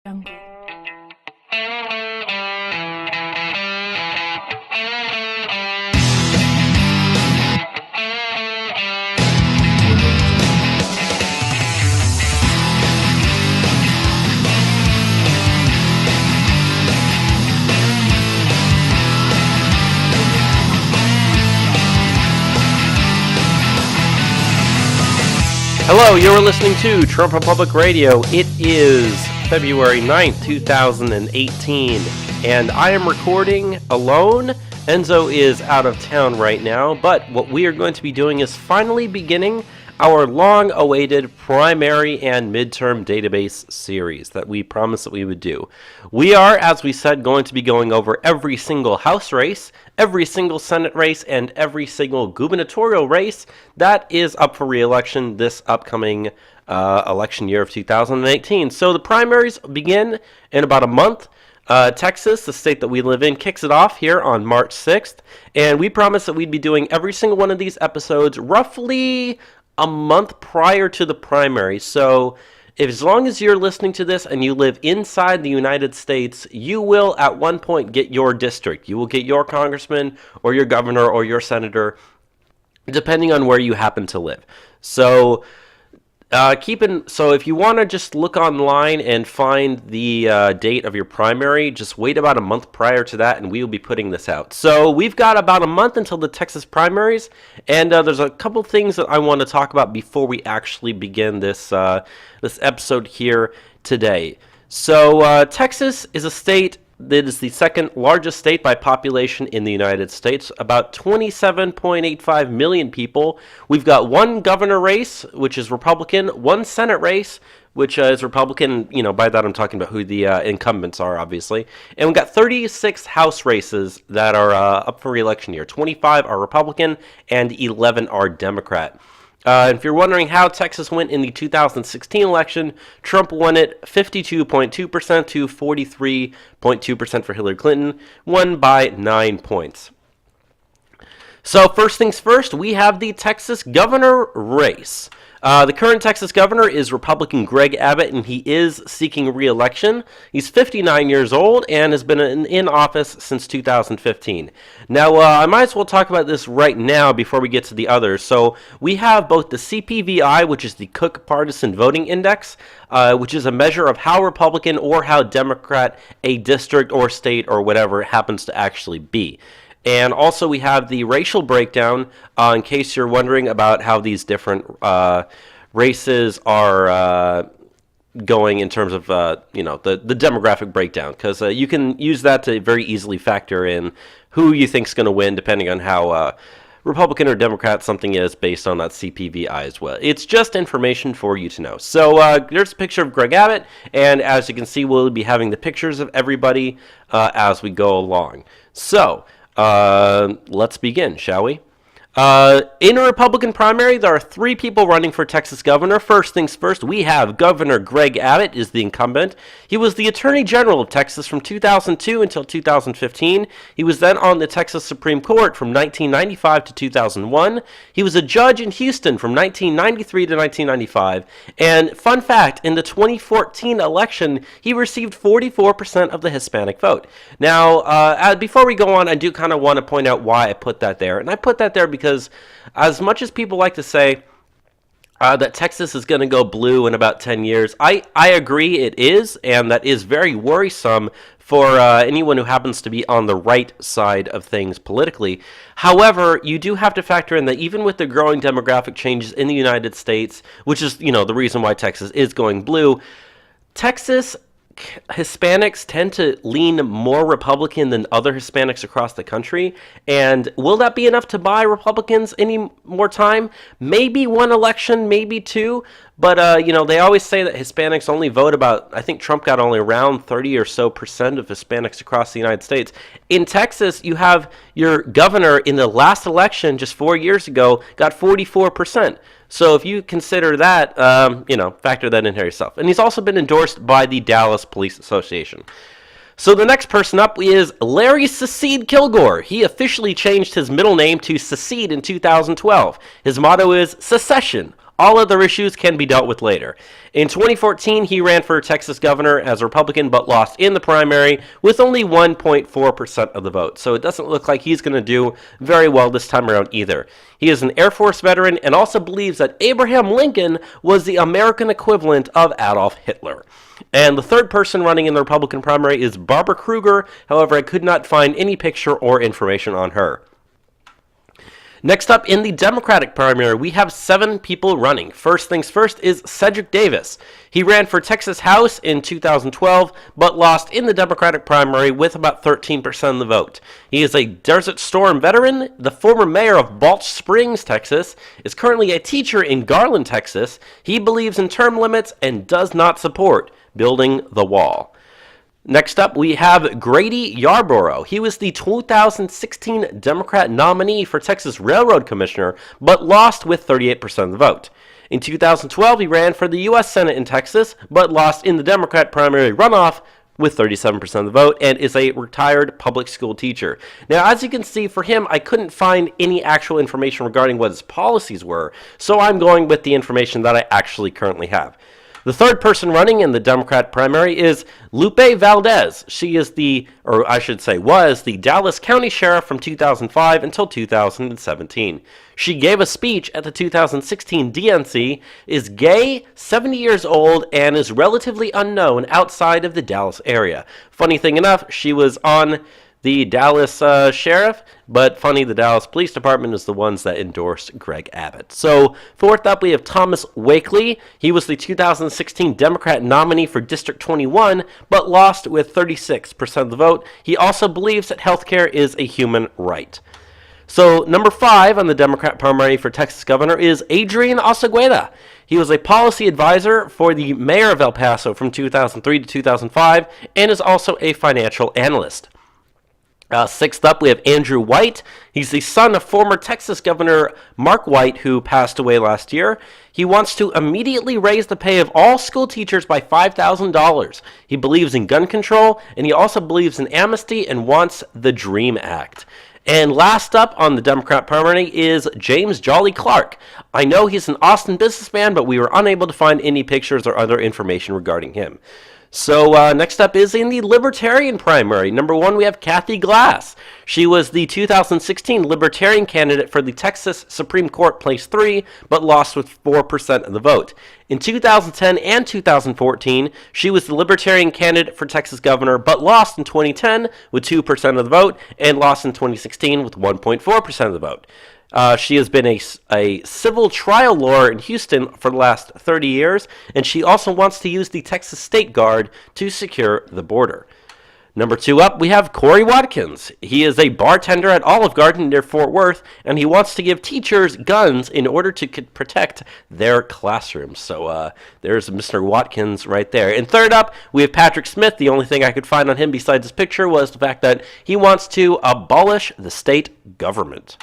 jungle. Hello, you're listening to Trump Republic Radio. It is February 9th, 2018, and I am recording alone. Enzo is out of town right now, but what we are going to be doing is finally beginning our long-awaited primary and midterm database series that we promised that we would do. We are, as we said, going to be going over every single House race, every single Senate race, and every single gubernatorial race that is up for re-election this upcoming election year of 2018. So the primaries begin in about a month. Texas, the state that we live in, kicks it off here on March 6th, and we promised that we'd be doing every single one of these episodes roughly a month prior to the primary. So as long as you're listening to this and you live inside the United States, you will at one point get your district. You will get your congressman or your governor or your senator, depending on where you happen to live. So so if you want to just look online and find the date of your primary, just wait about a month prior to that, and we will be putting this out. So we've got about a month until the Texas primaries, and there's a couple things that I want to talk about before we actually begin this episode here today. So Texas is a state that is the second largest state by population in the United States, about 27.85 million people. We've got one governor race, which is Republican, one Senate race, which is Republican. You know, by that I'm talking about who the incumbents are, obviously. And we've got 36 House races that are up for re-election here. 25 are Republican and 11 are Democrat. If you're wondering how Texas went in the 2016 election, Trump won it 52.2% to 43.2% for Hillary Clinton, won by 9 points. So first things first, we have the Texas governor race. The current Texas governor is Republican Greg Abbott, and he is seeking re-election. He's 59 years old and has been in office since 2015. Now, I might as well talk about this right now before we get to the others. So we have both the CPVI, which is the Cook Partisan Voting Index, which is a measure of how Republican or how Democrat a district or state or whatever happens to actually be. And also we have the racial breakdown, in case you're wondering about how these different races are going in terms of, the demographic breakdown. Because you can use that to very easily factor in who you think is going to win, depending on how Republican or Democrat something is based on that CPVI as well. It's just information for you to know. So there's a picture of Greg Abbott, and as you can see, we'll be having the pictures of everybody as we go along. So let's begin, shall we? In a Republican primary, there are three people running for Texas governor. First things first, we have Governor Greg Abbott is the incumbent. He was the Attorney General of Texas from 2002 until 2015. He was then on the Texas Supreme Court from 1995 to 2001. He was a judge in Houston from 1993 to 1995. And fun fact, in the 2014 election, he received 44% of the Hispanic vote. Now, before we go on, I do kind of want to point out why I put that there. And I put that there because as much as people like to say that Texas is going to go blue in about 10 years, I agree it is, and that is very worrisome for anyone who happens to be on the right side of things politically. However, you do have to factor in that even with the growing demographic changes in the United States, which is, the reason why Texas is going blue, Texas Hispanics tend to lean more Republican than other Hispanics across the country. And will that be enough to buy Republicans any more time? Maybe one election, maybe two. But, they always say that Hispanics only vote about, I think Trump got only around 30 or so percent of Hispanics across the United States. In Texas, you have your governor in the last election just 4 years ago got 44%. So if you consider that, factor that in here yourself. And he's also been endorsed by the Dallas Police Association. So the next person up is Larry Secede Kilgore. He officially changed his middle name to Secede in 2012. His motto is secession, All other issues can be dealt with later. In 2014, he ran for Texas governor as a Republican, but lost in the primary with only 1.4% of the vote. So it doesn't look like he's going to do very well this time around either. He is an Air Force veteran and also believes that Abraham Lincoln was the American equivalent of Adolf Hitler. And the third person running in the Republican primary is Barbara Kruger. However, I could not find any picture or information on her. Next up in the Democratic primary, we have 7 people running. First things first is Cedric Davis. He ran for Texas House in 2012, but lost in the Democratic primary with about 13% of the vote. He is a Desert Storm veteran, the former mayor of Balch Springs, Texas, is currently a teacher in Garland, Texas. He believes in term limits and does not support building the wall. Next up, we have Grady Yarborough. He was the 2016 Democrat nominee for Texas Railroad Commissioner, but lost with 38% of the vote. In 2012, he ran for the U.S. Senate in Texas, but lost in the Democrat primary runoff with 37% of the vote, and is a retired public school teacher. Now, as you can see, for him, I couldn't find any actual information regarding what his policies were, so I'm going with the information that I actually currently have. The third person running in the Democrat primary is Lupe Valdez. She is was the Dallas County Sheriff from 2005 until 2017. She gave a speech at the 2016 DNC, is gay, 70 years old, and is relatively unknown outside of the Dallas area. Funny thing enough, she was on the Dallas sheriff, but funny, the Dallas Police Department is the ones that endorsed Greg Abbott. So, fourth up, we have Thomas Wakely. He was the 2016 Democrat nominee for District 21, but lost with 36% of the vote. He also believes that healthcare is a human right. So, number 5 on the Democrat primary for Texas governor is Adrian Osegueda. He was a policy advisor for the mayor of El Paso from 2003 to 2005, and is also a financial analyst. Sixth up, we have Andrew White. He's the son of former Texas Governor Mark White, who passed away last year. He wants to immediately raise the pay of all school teachers by $5,000. He believes in gun control, and he also believes in amnesty and wants the DREAM Act. And last up on the Democrat primary is James Jolly Clark. I know he's an Austin businessman, but we were unable to find any pictures or other information regarding him. So next up is in the Libertarian primary. Number 1, we have Kathy Glass. She was the 2016 Libertarian candidate for the Texas Supreme Court, place 3, but lost with 4% of the vote. In 2010 and 2014, she was the Libertarian candidate for Texas governor, but lost in 2010 with 2% of the vote, and lost in 2016 with 1.4% of the vote. She has been a civil trial lawyer in Houston for the last 30 years, and she also wants to use the Texas State Guard to secure the border. Number 2 up, we have Corey Watkins. He is a bartender at Olive Garden near Fort Worth, and he wants to give teachers guns in order to protect their classrooms. So there's Mr. Watkins right there. And third up, we have Patrick Smith. The only thing I could find on him besides his picture was the fact that he wants to abolish the state government.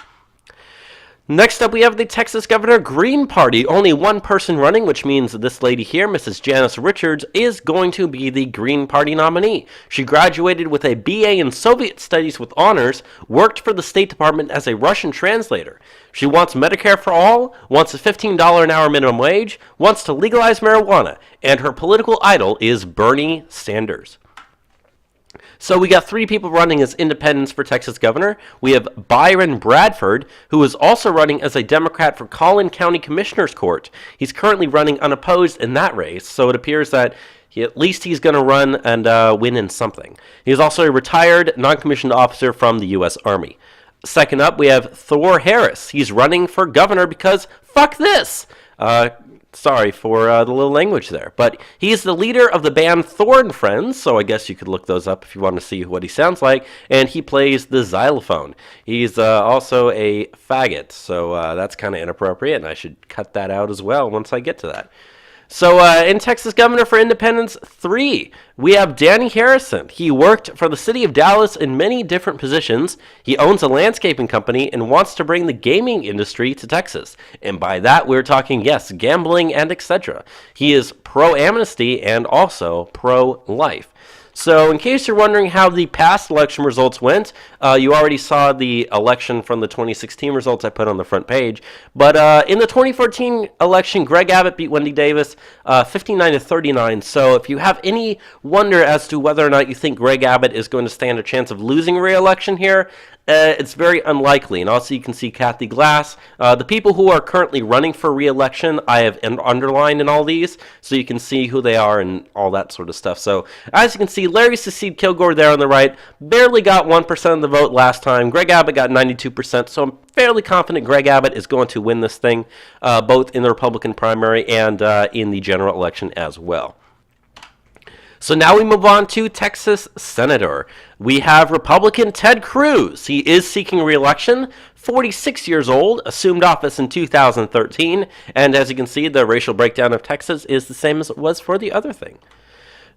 Next up, we have the Texas Governor Green Party. Only one person running, which means this lady here, Mrs. Janice Richards, is going to be the Green Party nominee. She graduated with a BA in Soviet Studies with honors, worked for the State Department as a Russian translator. She wants Medicare for all, wants a $15 an hour minimum wage, wants to legalize marijuana, and her political idol is Bernie Sanders. So we got 3 people running as independents for Texas governor. We have Byron Bradford, who is also running as a Democrat for Collin County Commissioner's Court. He's currently running unopposed in that race, so it appears that at least he's going to run and win in something. He's also a retired non-commissioned officer from the U.S. Army. Second up, we have Thor Harris. He's running for governor because fuck this! Sorry for the little language there. But he's the leader of the band Thorn Friends, so I guess you could look those up if you want to see what he sounds like. And he plays the xylophone. He's also a faggot, so that's kind of inappropriate, and I should cut that out as well once I get to that. So in Texas Governor for Independents 3, we have Danny Harrison. He worked for the city of Dallas in many different positions. He owns a landscaping company and wants to bring the gaming industry to Texas. And by that, we're talking, yes, gambling and etc. He is pro-amnesty and also pro-life. So in case you're wondering how the past election results went, you already saw the election from the 2016 results I put on the front page. But in the 2014 election, Greg Abbott beat Wendy Davis 59-39. So if you have any wonder as to whether or not you think Greg Abbott is going to stand a chance of losing re-election here, it's very unlikely. And also you can see Kathy Glass. The people who are currently running for re-election, I have underlined in all these, so you can see who they are and all that sort of stuff. So as you can see, Larry Secede Kilgore there on the right barely got 1% of the vote last time. Greg Abbott got 92%, so I'm fairly confident Greg Abbott is going to win this thing, both in the Republican primary and in the general election as well. So now we move on to Texas Senator. We have Republican Ted Cruz. He is seeking re-election, 46 years old, assumed office in 2013, and as you can see, the racial breakdown of Texas is the same as it was for the other thing.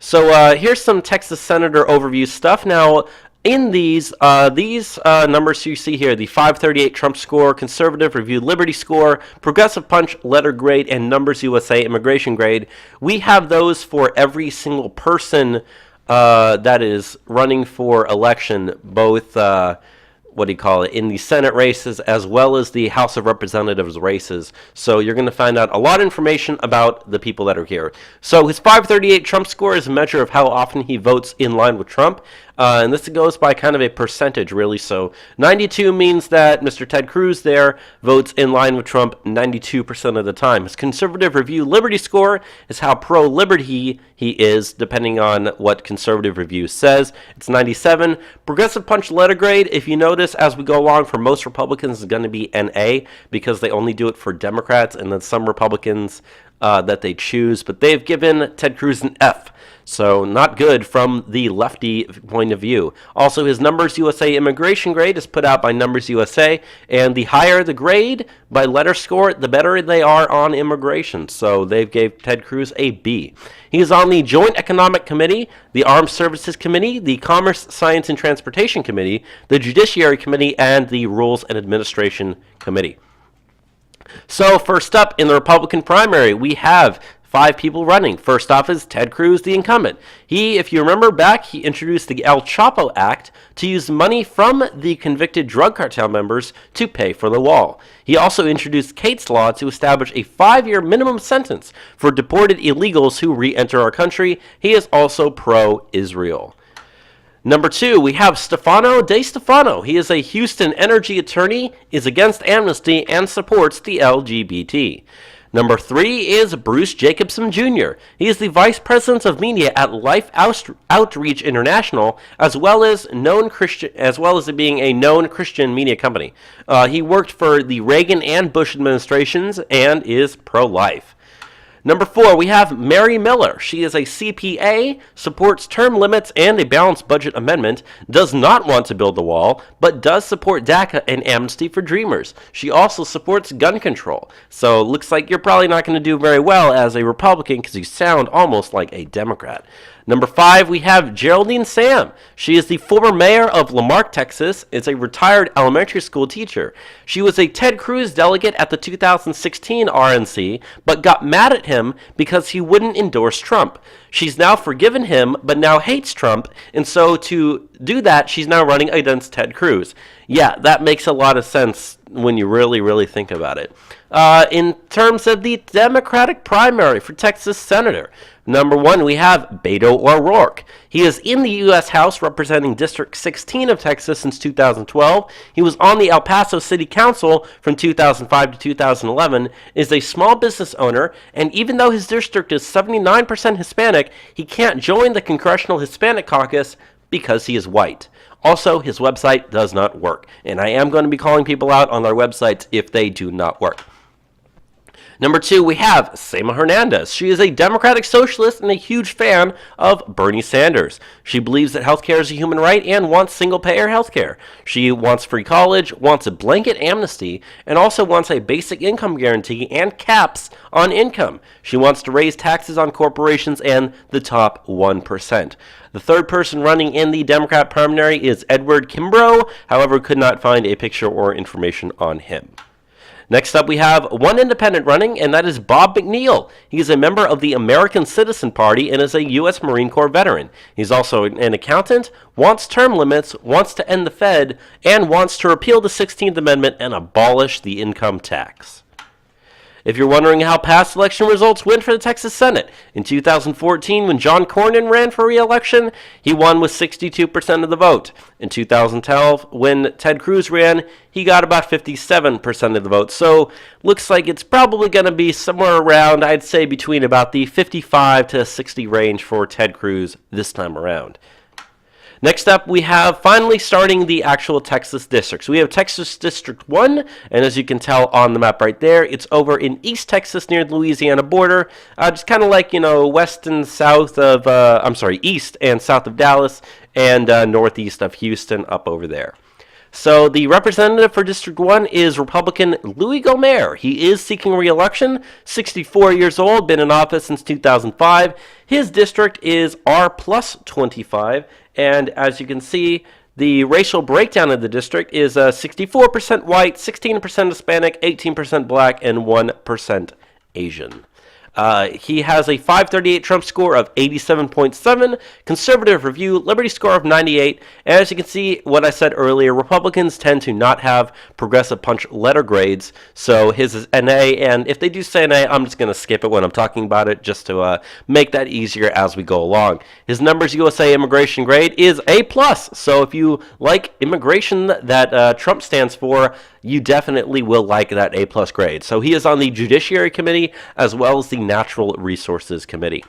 So here's some Texas Senator overview stuff. Now, in these numbers you see here, the 538 Trump score, Conservative Review Liberty score, Progressive Punch letter grade, and Numbers USA immigration grade, we have those for every single person that is running for election, both in the Senate races as well as the House of Representatives races. So you're going to find out a lot of information about the people that are here. So his 538 Trump score is a measure of how often he votes in line with Trump. And this goes by kind of a percentage, really. So 92 means that Mr. Ted Cruz there votes in line with Trump 92% of the time. His Conservative Review Liberty score is how pro-liberty he is, depending on what Conservative Review says. It's 97. Progressive Punch letter grade, if you notice, as we go along, for most Republicans is going to be NA, because they only do it for Democrats and then some Republicans that they choose. But they've given Ted Cruz an F. So not good from the lefty point of view. Also, his Numbers USA immigration grade is put out by Numbers USA, and the higher the grade by letter score, the better they are on immigration. So they gave Ted Cruz a B. He is on the Joint Economic Committee, the Armed Services Committee, the Commerce, Science, and Transportation Committee, the Judiciary Committee, and the Rules and Administration Committee. So first up in the Republican primary, we have 5 people running. First off is Ted Cruz, the incumbent. He, if you remember back, he introduced the El Chapo Act to use money from the convicted drug cartel members to pay for the wall. He also introduced Kate's Law to establish a 5-year minimum sentence for deported illegals who re-enter our country. He is also pro-Israel. Number 2, we have Stefano De Stefano. He is a Houston energy attorney, is against amnesty, and supports the LGBT. Number 3 is Bruce Jacobson Jr. He is the Vice President of Media at Life Outreach International, as well as being a known Christian media company. He worked for the Reagan and Bush administrations and is pro-life. Number 4, we have Mary Miller. She is a CPA, supports term limits and a balanced budget amendment, does not want to build the wall, but does support DACA and amnesty for dreamers. She also supports gun control. So it looks like you're probably not going to do very well as a Republican because you sound almost like a Democrat. Number 5, we have Geraldine Sam. She is the former mayor of Lamarck, Texas. Is a retired elementary school teacher. She was a Ted Cruz delegate at the 2016 RNC, but got mad at him because he wouldn't endorse Trump. She's now forgiven him, but now hates Trump, and so to do that, she's now running against Ted Cruz. Yeah, that makes a lot of sense when you really, really think about it. In terms of the Democratic primary for Texas Senator, number 1, we have Beto O'Rourke. He is in the U.S. House representing District 16 of Texas since 2012. He was on the El Paso City Council from 2005 to 2011, is a small business owner, and even though his district is 79% Hispanic, he can't join the Congressional Hispanic Caucus because he is white. Also, his website does not work, and I am going to be calling people out on their websites if they do not work. Number 2, we have Sema Hernandez. She is a Democratic socialist and a huge fan of Bernie Sanders. She believes that healthcare is a human right and wants single-payer healthcare. She wants free college, wants a blanket amnesty, and also wants a basic income guarantee and caps on income. She wants to raise taxes on corporations and the top 1%. The third person running in the Democrat primary is Edward Kimbrough. However, could not find a picture or information on him. Next up, we have one independent running, and that is Bob McNeil. He's a member of the American Citizen Party and is a U.S. Marine Corps veteran. He's also an accountant, wants term limits, wants to end the Fed, and wants to repeal the 16th Amendment and abolish the income tax. If you're wondering how past election results went for the Texas Senate, in 2014, when John Cornyn ran for re-election, he won with 62% of the vote. In 2012, when Ted Cruz ran, he got about 57% of the vote. So, looks like it's probably going to be somewhere around, I'd say, between about the 55 to 60 range for Ted Cruz this time around. Next up, we have finally starting the actual Texas districts. We have Texas District 1, and as you can tell on the map right there, it's over in East Texas near the Louisiana border, just kind of like, west and south of, east and south of Dallas, and northeast of Houston up over there. So the representative for District 1 is Republican Louis Gohmert. He is seeking re-election, 64 years old, been in office since 2005. His district is R plus 25, and as you can see, the racial breakdown of the district is 64% white, 16% Hispanic, 18% black, and 1% Asian. He has a 538 Trump score of 87.7, conservative review, Liberty score of 98, and as you can see, what I said earlier, Republicans tend to not have progressive punch letter grades, so his is NA, and if they do say NA, I'm just going to skip it when I'm talking about it, just to make that easier as we go along. His Numbers USA immigration grade is A+, so if you like immigration that Trump stands for, you definitely will like that A+ grade. So he is on the Judiciary Committee as well as the Natural Resources Committee.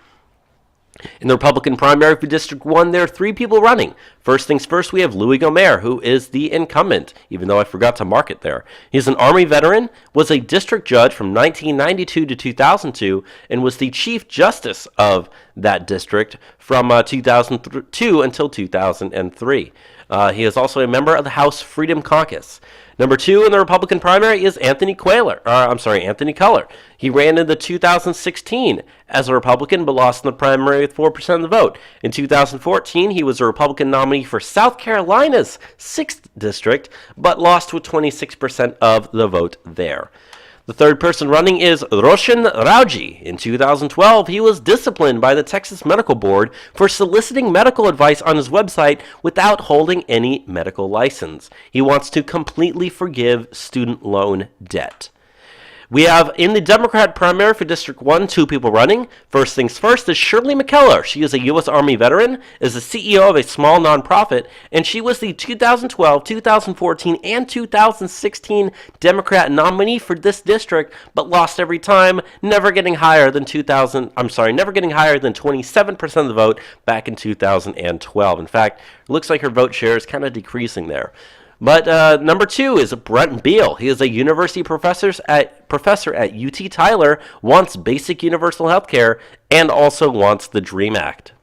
In the Republican primary for District 1, there are 3 people running. First things first, we have Louis Gohmert, who is the incumbent, even though I forgot to mark it there. He's an Army veteran, was a district judge from 1992 to 2002, and was the Chief Justice of that district from 2002 until 2003. He is also a member of the House Freedom Caucus. Number 2 in the Republican primary is Anthony Cuellar. He ran in the 2016 as a Republican, but lost in the primary with 4% of the vote. In 2014, he was a Republican nominee for South Carolina's 6th district, but lost with 26% of the vote there. The third person running is Roshan Rauji. In 2012, he was disciplined by the Texas Medical Board for soliciting medical advice on his website without holding any medical license. He wants to completely forgive student loan debt. We have, in the Democrat primary for District 1, 2 people running. First things first is Shirley McKellar. She is a U.S. Army veteran, is the CEO of a small nonprofit, and she was the 2012, 2014, and 2016 Democrat nominee for this district, but lost every time, never getting higher than 27% of the vote back in 2012. In fact, it looks like her vote share is kind of decreasing there. But number 2 is Brent Beal. He is a university professor at UT Tyler, wants basic universal health care, and also wants the DREAM Act.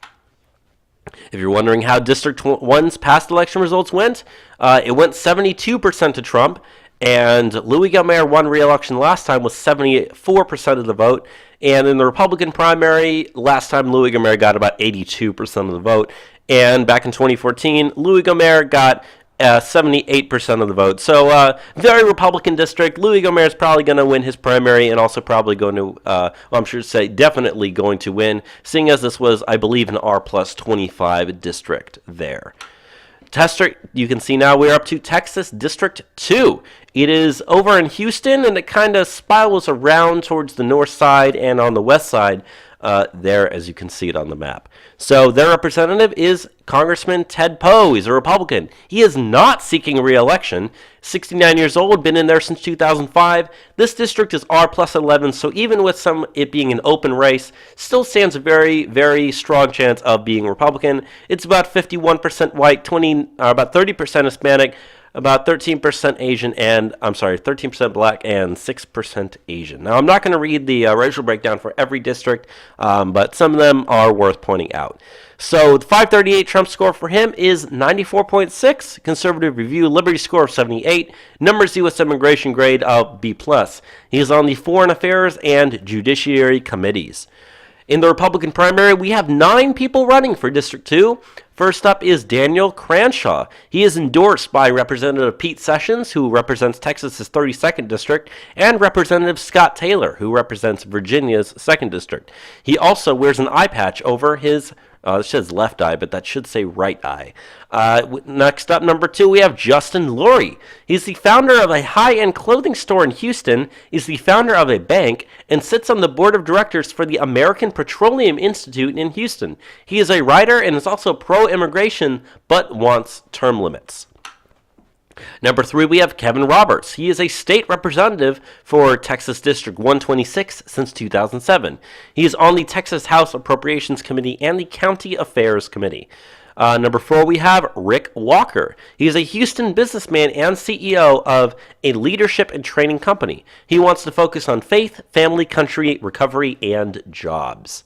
If you're wondering how District 1's past election results went, it went 72% to Trump, and Louis Gohmert won re-election last time with 74% of the vote. And in the Republican primary, last time Louis Gohmert got about 82% of the vote. And back in 2014, Louis Gohmert got 78% of the vote. So, very Republican district. Louis Gohmert is probably going to win his primary and also probably going to, definitely going to win, seeing as this was, I believe, an R plus 25 district there. District, you can see now we're up to Texas District 2. It is over in Houston, and it kind of spirals around towards the north side and on the west side there, as you can see it on the map. So their representative is Congressman Ted Poe. He's a Republican. He is not seeking re-election. 69 years old, been in there since 2005. This district is R plus 11, so even with it being an open race, still stands a very, very strong chance of being Republican. It's about 51% white, about 30% Hispanic, about 13% Asian, 13% black, and 6% Asian. Now, I'm not going to read the racial breakdown for every district, but some of them are worth pointing out. So, the 538 Trump score for him is 94.6, Conservative Review Liberty score of 78, Numbers U.S. immigration grade of B+. He is on the Foreign Affairs and Judiciary Committees. In the Republican primary, we have 9 people running for District 2. First up is Daniel Cranshaw. He is endorsed by Representative Pete Sessions, who represents Texas's 32nd District, and Representative Scott Taylor, who represents Virginia's 2nd District. He also wears an eye patch over his it says left eye, but that should say right eye. Next up, number 2, we have Justin Lurie. He's the founder of a high-end clothing store in Houston, is the founder of a bank, and sits on the board of directors for the American Petroleum Institute in Houston. He is a writer and is also pro-immigration, but wants term limits. Number 3, we have Kevin Roberts. He is a state representative for Texas District 126 since 2007. He is on the Texas House Appropriations Committee and the County Affairs Committee. Number 4, we have Rick Walker. He is a Houston businessman and CEO of a leadership and training company. He wants to focus on faith, family, country, recovery, and jobs.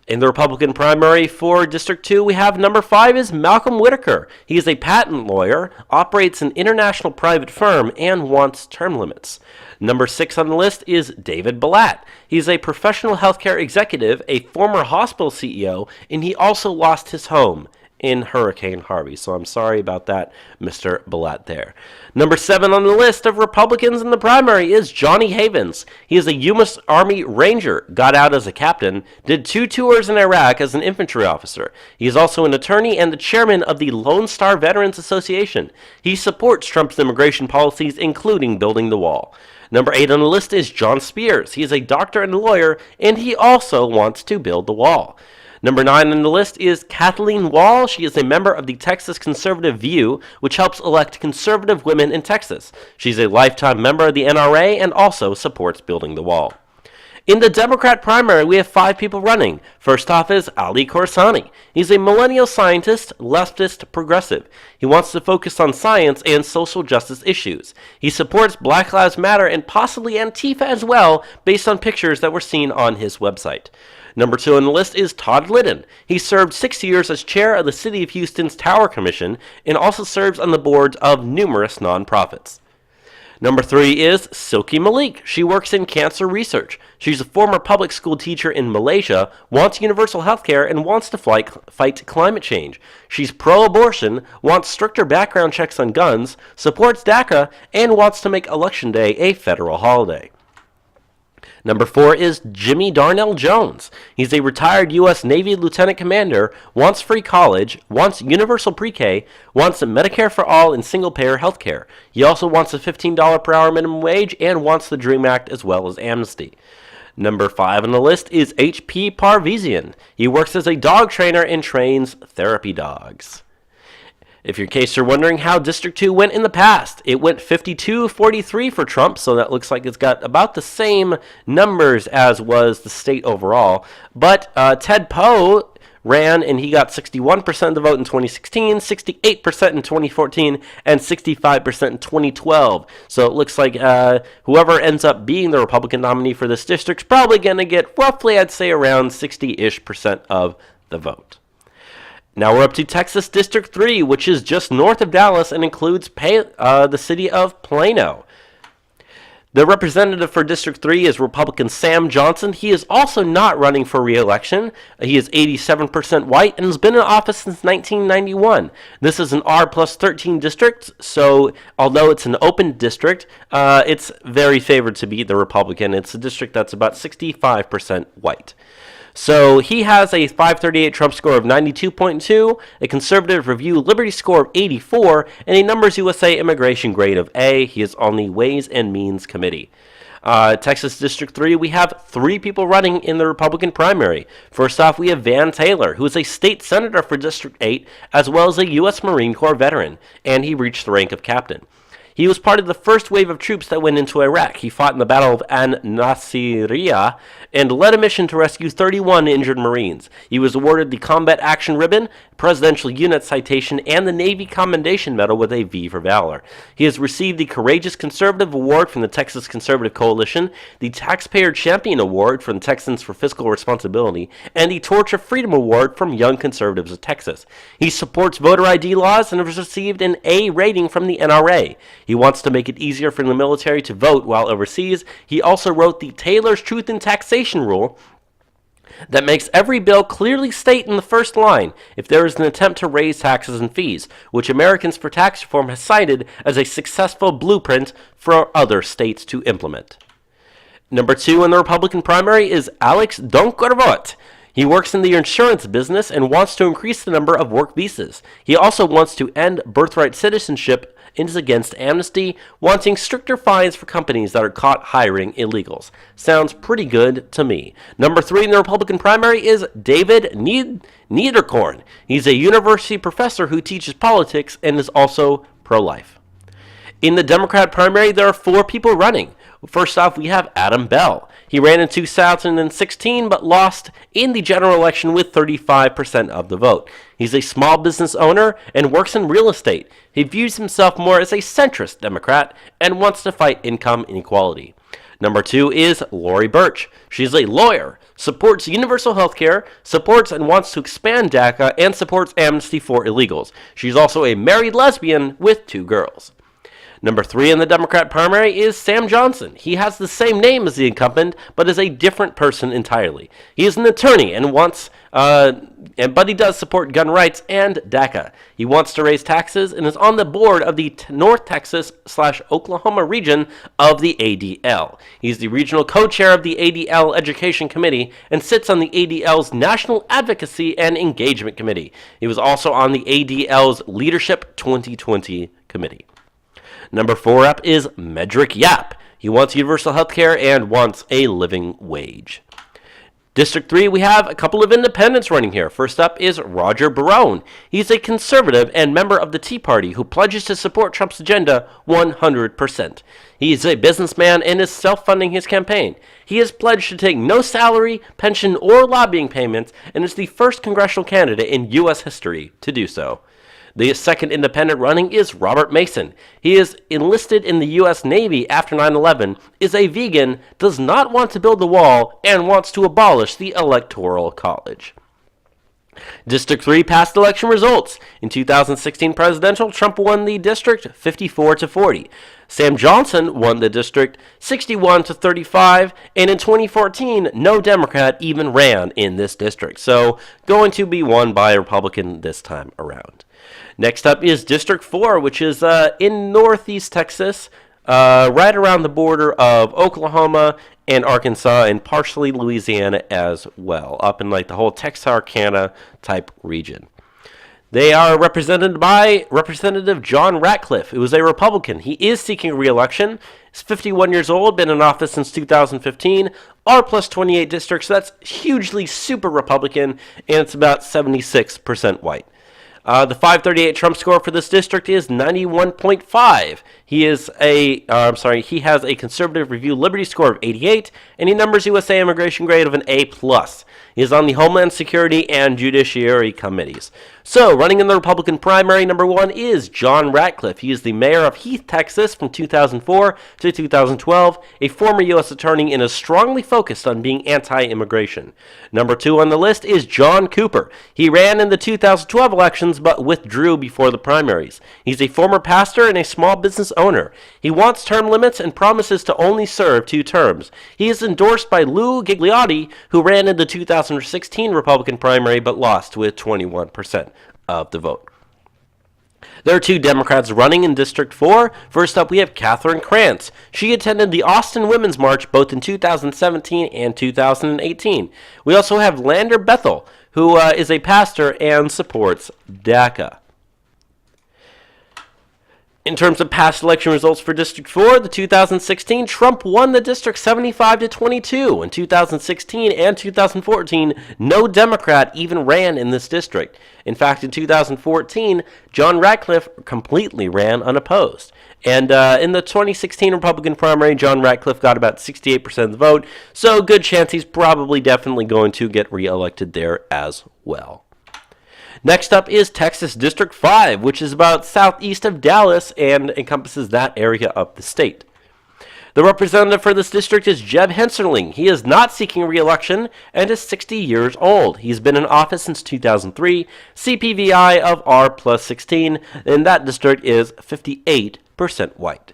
In the Republican primary for District 2, we have number 5 is Malcolm Whitaker. He is a patent lawyer, operates an international private firm, and wants term limits. Number 6 on the list is David Blatt. He is a professional healthcare executive, a former hospital CEO, and he also lost his home in Hurricane Harvey. So I'm sorry about that, Mr. Blatt there. Number 7 on the list of Republicans in the primary is Johnny Havens. He is a U.S. Army Ranger, got out as a captain, did 2 tours in Iraq as an infantry officer. He is also an attorney and the chairman of the Lone Star Veterans Association. He supports Trump's immigration policies, including building the wall. Number 8 on the list is John Spears. He is a doctor and a lawyer, and he also wants to build the wall. Number 9 on the list is Kathleen Wall. She is a member of the Texas Conservative View, which helps elect conservative women in Texas. She's a lifetime member of the NRA and also supports building the wall. In the Democrat primary, we have 5 people running. First off is Ali Khorsani. He's a millennial scientist, leftist, progressive. He wants to focus on science and social justice issues. He supports Black Lives Matter and possibly Antifa as well, based on pictures that were seen on his website. Number 2 on the list is Todd Liddon. He served 6 years as chair of the City of Houston's Tower Commission and also serves on the boards of numerous nonprofits. Number 3 is Silky Malik. She works in cancer research. She's a former public school teacher in Malaysia, wants universal health care, and wants to fight climate change. She's pro-abortion, wants stricter background checks on guns, supports DACA, and wants to make Election Day a federal holiday. Number 4 is Jimmy Darnell Jones. He's a retired U.S. Navy lieutenant commander, wants free college, wants universal pre-K, wants Medicare for all and single-payer health care. He also wants a $15 per hour minimum wage and wants the DREAM Act as well as amnesty. Number 5 on the list is H.P. Parvizian. He works as a dog trainer and trains therapy dogs. If in case you're wondering how District 2 went in the past, it went 52-43 for Trump, so that looks like it's got about the same numbers as was the state overall. But Ted Poe ran, and he got 61% of the vote in 2016, 68% in 2014, and 65% in 2012. So it looks like whoever ends up being the Republican nominee for this district is probably going to get roughly, I'd say, around 60-ish% of the vote. Now we're up to Texas District 3, which is just north of Dallas and includes the city of Plano. The representative for District 3 is Republican Sam Johnson. He is also not running for re-election. He is 87% white and has been in office since 1991. This is an R+13 district, so although it's an open district, it's very favored to be the Republican. It's a district that's about 65% white. So he has a 538 Trump score of 92.2, a Conservative Review Liberty score of 84, and a Numbers USA immigration grade of A. He is on the Ways and Means Committee. Texas District 3, we have 3 people running in the Republican primary. First off, we have Van Taylor, who is a state senator for District 8, as well as a U.S. Marine Corps veteran, and he reached the rank of captain. He was part of the first wave of troops that went into Iraq. He fought in the Battle of An-Nasiriyah and led a mission to rescue 31 injured Marines. He was awarded the Combat Action Ribbon, Presidential Unit Citation, and the Navy Commendation Medal with a V for Valor. He has received the Courageous Conservative Award from the Texas Conservative Coalition, the Taxpayer Champion Award from Texans for Fiscal Responsibility, and the Torch of Freedom Award from Young Conservatives of Texas. He supports voter ID laws and has received an A rating from the NRA. He wants to make it easier for the military to vote while overseas. He also wrote the Taylor's Truth in Taxation Rule, that makes every bill clearly state in the first line if there is an attempt to raise taxes and fees, which Americans for Tax Reform has cited as a successful blueprint for other states to implement. Number 2 in the Republican primary is Alex Donkorvot. He works in the insurance business and wants to increase the number of work visas. He also wants to end birthright citizenship and is against amnesty, wanting stricter fines for companies that are caught hiring illegals. Sounds pretty good to me. Number 3 in the Republican primary is David Niederkorn. He's a university professor who teaches politics and is also pro-life. In the Democrat primary, there are 4 people running. First off, we have Adam Bell. He ran in 2016 but lost in the general election with 35% of the vote. He's a small business owner and works in real estate. He views himself more as a centrist Democrat and wants to fight income inequality. Number 2 is Lori Birch. She's a lawyer, supports universal health care, supports and wants to expand DACA, and supports amnesty for illegals. She's also a married lesbian with 2 girls. Number 3 in the Democrat primary is Sam Johnson. He has the same name as the incumbent, but is a different person entirely. He is an attorney and but he does support gun rights and DACA. He wants to raise taxes and is on the board of the North Texas/Oklahoma region of the ADL. He's the regional co-chair of the ADL Education Committee and sits on the ADL's National Advocacy and Engagement Committee. He was also on the ADL's Leadership 2020 Committee. Number 4 up is Medrick Yap. He wants universal health care and wants a living wage. District 3, we have a couple of independents running here. First up is Roger Barone. He's a conservative and member of the Tea Party who pledges to support Trump's agenda 100%. He is a businessman and is self-funding his campaign. He has pledged to take no salary, pension, or lobbying payments and is the first congressional candidate in U.S. history to do so. The second independent running is Robert Mason. He is enlisted in the U.S. Navy after 9/11, is a vegan, does not want to build the wall, and wants to abolish the Electoral College. District 3 past election results. In 2016 presidential, Trump won the district 54-40. Sam Johnson won the district 61-35, and in 2014, no Democrat even ran in this district. So, going to be won by a Republican this time around. Next up is District 4, which is in northeast Texas, right around the border of Oklahoma and Arkansas and partially Louisiana as well, up in like the whole Texarkana type region. They are represented by Representative John Ratcliffe, who is a Republican. He is seeking re-election. He's 51 years old, been in office since 2015, R plus 28 districts, so that's hugely super Republican, and it's about 76% white. The 538 Trump score for this district is 91.5. He has a conservative review liberty score of 88, and he numbers USA immigration grade of an A+. He is on the Homeland Security and Judiciary committees. So, running in the Republican primary, number 1 is John Ratcliffe. He is the mayor of Heath, Texas from 2004 to 2012, a former U.S. attorney and is strongly focused on being anti-immigration. Number 2 on the list is John Cooper. He ran in the 2012 elections but withdrew before the primaries. He's a former pastor and a small business owner. He wants term limits and promises to only serve 2 terms. He is endorsed by Lou Gigliotti, who ran in the 2016 Republican primary but lost with 21% of the vote. There are 2 Democrats running in District 4. First up, we have Catherine Krantz. She attended the Austin Women's March both in 2017 and 2018. We also have Lander Bethel, who is a pastor and supports DACA. In terms of past election results for District 4, the 2016, Trump won the district 75-22. In 2016 and 2014, no Democrat even ran in this district. In fact, in 2014, John Ratcliffe completely ran unopposed. And in the 2016 Republican primary, John Ratcliffe got about 68% of the vote, so good chance he's probably definitely going to get reelected there as well. Next up is Texas District 5, which is about southeast of Dallas and encompasses that area of the state. The representative for this district is Jeb Hensarling. He is not seeking re-election and is 60 years old. He's been in office since 2003, CPVI of R plus 16, and that district is 58% white.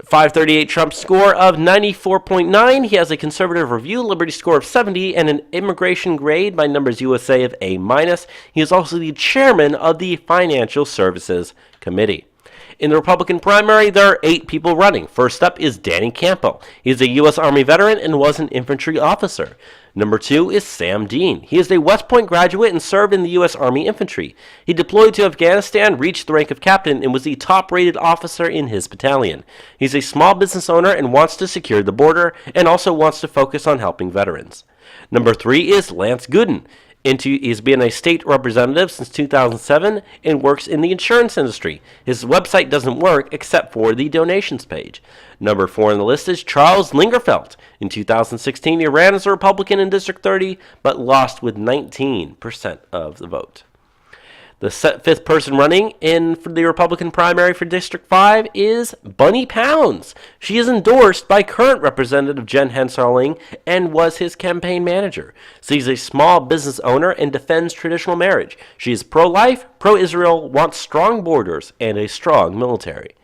538 Trump score of 94.9. He has a conservative review liberty score of 70 and an immigration grade by Numbers USA of A-. He is also the chairman of the Financial Services Committee. In the Republican primary, there are 8 people running. First up is Danny Campbell. He is a U.S. Army veteran and was an infantry officer. Number 2 is Sam Dean. He is a West Point graduate and served in the U.S. Army Infantry. He deployed to Afghanistan, reached the rank of captain, and was the top-rated officer in his battalion. He's a small business owner and wants to secure the border, and also wants to focus on helping veterans. Number 3 is Lance Gooden. He's been a state representative since 2007 and works in the insurance industry. His website doesn't work except for the donations page. Number 4 on the list is Charles Lingerfeld. In 2016, he ran as a Republican in District 30, but lost with 19% of the vote. The 5th person running in for the Republican primary for District 5 is Bunny Pounds. She is endorsed by current Representative Jen Hensarling and was his campaign manager. She's a small business owner and defends traditional marriage. She is pro-life, pro-Israel, wants strong borders, and a strong military.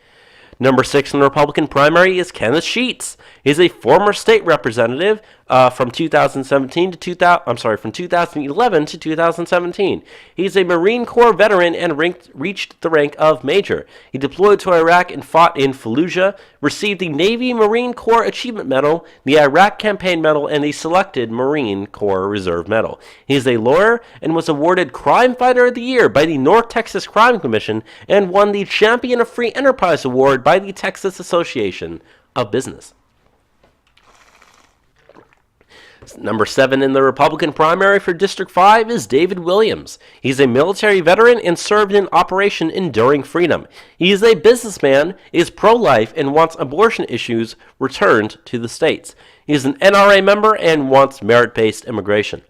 Number 6 in the Republican primary is Kenneth Sheets. He's a former state representative from 2011 to 2017. He's a Marine Corps veteran and reached the rank of major. He deployed to Iraq and fought in Fallujah, received the Navy Marine Corps Achievement Medal, the Iraq Campaign Medal, and the Selected Marine Corps Reserve Medal. He is a lawyer and was awarded Crime Fighter of the Year by the North Texas Crime Commission and won the Champion of Free Enterprise Award by the Texas Association of Business. Number 7 in the Republican primary for District 5 is David Williams. He's a military veteran and served in Operation Enduring Freedom. He is a businessman, is pro-life, and wants abortion issues returned to the states. He is an NRA member and wants merit-based immigration.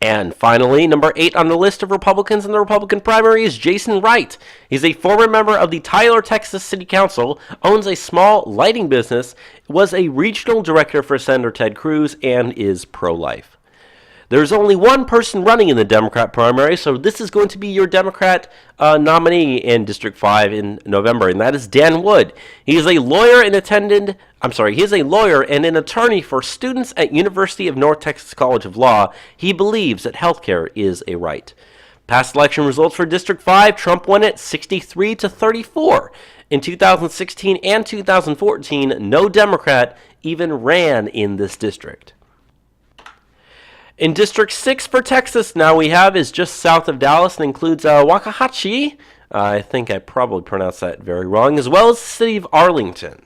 And finally, number 8 on the list of Republicans in the Republican primary is Jason Wright. He's a former member of the Tyler, Texas City Council, owns a small lighting business, was a regional director for Senator Ted Cruz, and is pro-life. There's only one person running in the Democrat primary, so this is going to be your Democrat nominee in District 5 in November, and that is Dan Wood. He is a lawyer and an attorney for students at University of North Texas College of Law. He believes that healthcare is a right. Past election results for District 5, Trump won it 63-34. In 2016 and 2014, no Democrat even ran in this district. In District 6 for Texas, now we have is just south of Dallas and includes Waxahachie. I think I probably pronounced that very wrong, as well as the city of Arlington.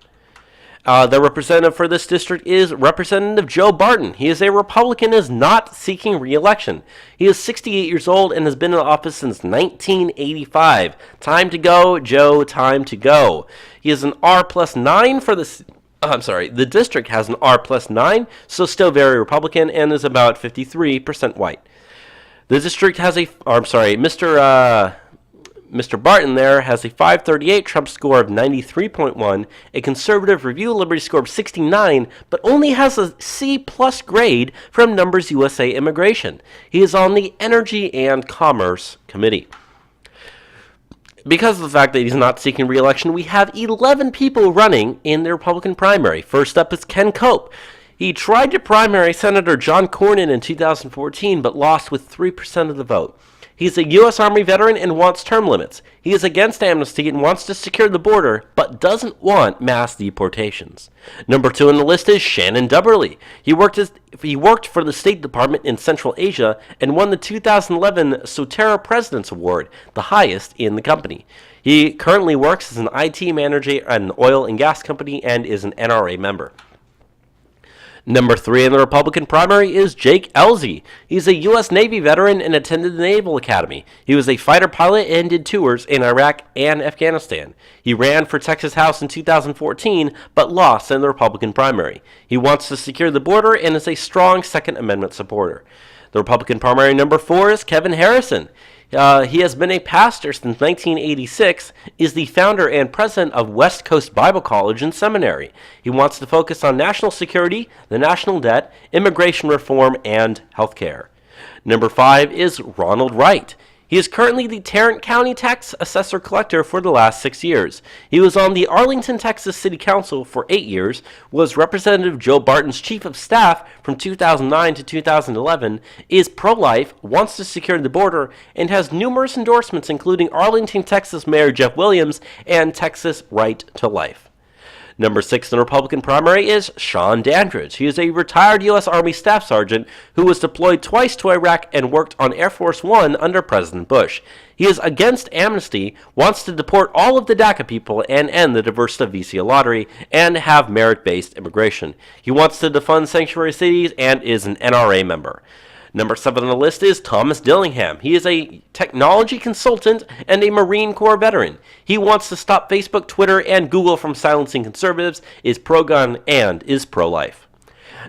The representative for this district is Representative Joe Barton. He is a Republican and is not seeking re-election. He is 68 years old and has been in office since 1985. Time to go, Joe, time to go. He is an R+9 for the district has an R+9, so still very Republican, and is about 53% white. The district has Mr. Barton there has a 538 Trump score of 93.1, a conservative review liberty score of 69, but only has a C+ grade from Numbers USA Immigration. He is on the Energy and Commerce Committee. Because of the fact that he's not seeking re-election, we have 11 people running in the Republican primary. First up is Ken Cope. He tried to primary Senator John Cornyn in 2014, but lost with 3% of the vote. He's a U.S. Army veteran and wants term limits. He is against amnesty and wants to secure the border, but doesn't want mass deportations. Number 2 on the list is Shannon Dubberly. He worked for the State Department in Central Asia and won the 2011 Sotera President's Award, the highest in the company. He currently works as an IT manager at an oil and gas company and is an NRA member. Number 3 in the Republican primary is Jake Elzy. He's a U.S. Navy veteran and attended the Naval Academy. He was a fighter pilot and did tours in Iraq and Afghanistan. He ran for Texas House in 2014, but lost in the Republican primary. He wants to secure the border and is a strong Second Amendment supporter. The Republican primary number 4 is Kevin Harrison. He has been a pastor since 1986, is the founder and president of West Coast Bible College and Seminary. He wants to focus on national security, the national debt, immigration reform, and health care. Number 5 is Ronald Wright. He is currently the Tarrant County Tax Assessor Collector for the last 6 years. He was on the Arlington, Texas City Council for 8 years, was Representative Joe Barton's Chief of Staff from 2009 to 2011, is pro-life, wants to secure the border, and has numerous endorsements including Arlington, Texas Mayor Jeff Williams and Texas Right to Life. Number 6 in the Republican primary is Sean Dandridge. He is a retired U.S. Army Staff Sergeant who was deployed twice to Iraq and worked on Air Force One under President Bush. He is against amnesty, wants to deport all of the DACA people and end the diversity visa lottery, and have merit-based immigration. He wants to defund sanctuary cities and is an NRA member. Number 7 on the list is Thomas Dillingham. He is a technology consultant and a Marine Corps veteran. He wants to stop Facebook, Twitter, and Google from silencing conservatives, is pro-gun, and is pro-life.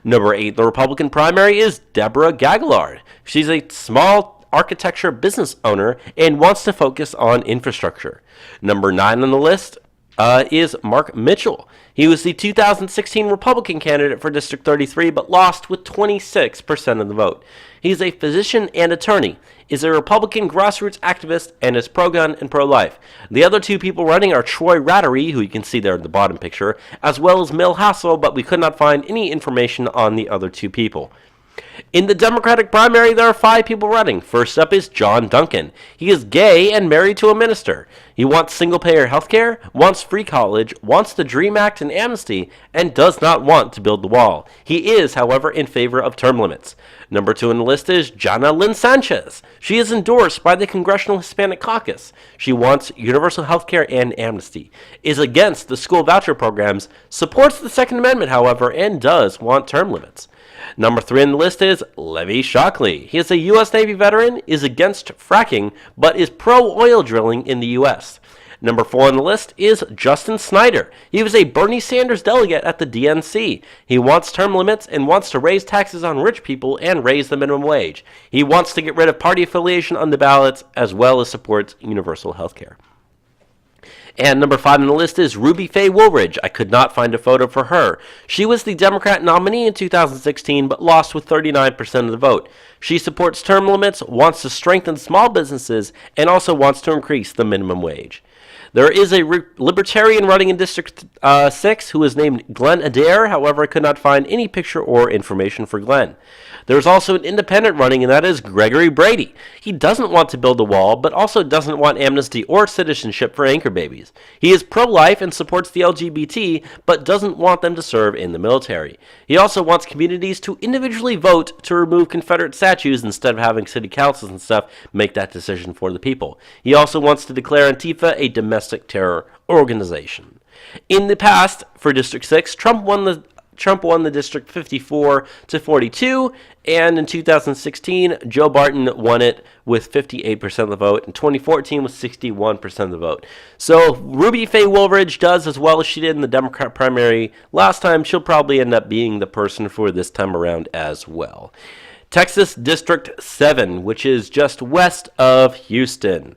Number 8 in the Republican primary is Deborah Gaglard. She's a small architecture business owner and wants to focus on infrastructure. Number 9 on the list is Mark Mitchell. He was the 2016 Republican candidate for District 33, but lost with 26% of the vote. He's a physician and attorney, is a Republican grassroots activist, and is pro-gun and pro-life. The other two people running are Troy Rattery, who you can see there in the bottom picture, as well as Mil Hassel, but we could not find any information on the other two people. In the Democratic primary, there are 5 people running. First up is John Duncan. He is gay and married to a minister. He wants single-payer health care, wants free college, wants the DREAM Act and amnesty, and does not want to build the wall. He is, however, in favor of term limits. Number 2 on the list is Jana Lynn Sanchez. She is endorsed by the Congressional Hispanic Caucus. She wants universal health care and amnesty, is against the school voucher programs, supports the Second Amendment, however, and does want term limits. Number 3 on the list is Levy Shockley. He is a U.S. Navy veteran, is against fracking, but is pro-oil drilling in the U.S. Number 4 on the list is Justin Snyder. He was a Bernie Sanders delegate at the DNC. He wants term limits and wants to raise taxes on rich people and raise the minimum wage. He wants to get rid of party affiliation on the ballots, as well as supports universal health care. And number 5 on the list is Ruby Faye Woolridge. I could not find a photo for her. She was the Democrat nominee in 2016, but lost with 39% of the vote. She supports term limits, wants to strengthen small businesses, and also wants to increase the minimum wage. There is a Libertarian running in District 6 who is named Glenn Adair. However, I could not find any picture or information for Glenn. There's also an independent running, and that is Gregory Brady. He doesn't want to build a wall, but also doesn't want amnesty or citizenship for anchor babies. He is pro-life and supports the LGBT, but doesn't want them to serve in the military. He also wants communities to individually vote to remove Confederate statues instead of having city councils and stuff make that decision for the people. He also wants to declare Antifa a domestic terror organization. In the past, for District 6, Trump won the district 54 to 42, and in 2016, Joe Barton won it with 58% of the vote. In 2014, with 61% of the vote. So Ruby Faye Woolridge does as well as she did in the Democrat primary last time. She'll probably end up being the person for this time around as well. Texas District 7, which is just west of Houston.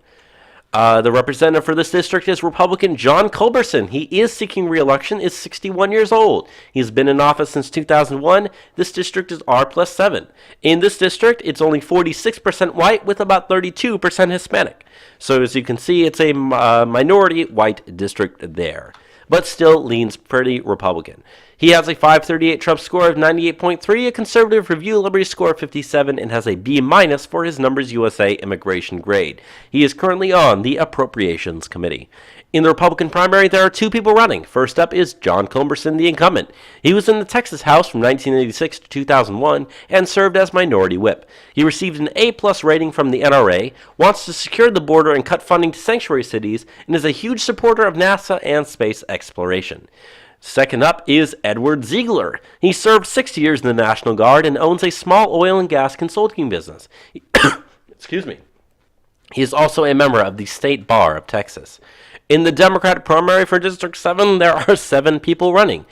The representative for this district is Republican John Culberson. He is seeking re-election, is 61 years old. He's been in office since 2001. This district is R+7. In this district, it's only 46% white with about 32% Hispanic. So as you can see, it's a minority white district there, but still leans pretty Republican. He has a 538 Trump score of 98.3, a conservative review liberty score of 57, and has a B- for his Numbers USA immigration grade. He is currently on the Appropriations Committee. In the Republican primary, there are 2 people running. First up is John Culberson, the incumbent. He was in the Texas House from 1986 to 2001 and served as minority whip. He received an A+ rating from the NRA, wants to secure the border and cut funding to sanctuary cities, and is a huge supporter of NASA and space exploration. Second up is Edward Ziegler. He served 6 years in the National Guard and owns a small oil and gas consulting business. Excuse me. He is also a member of the State Bar of Texas. In the Democratic primary for District 7, there are 7 people running.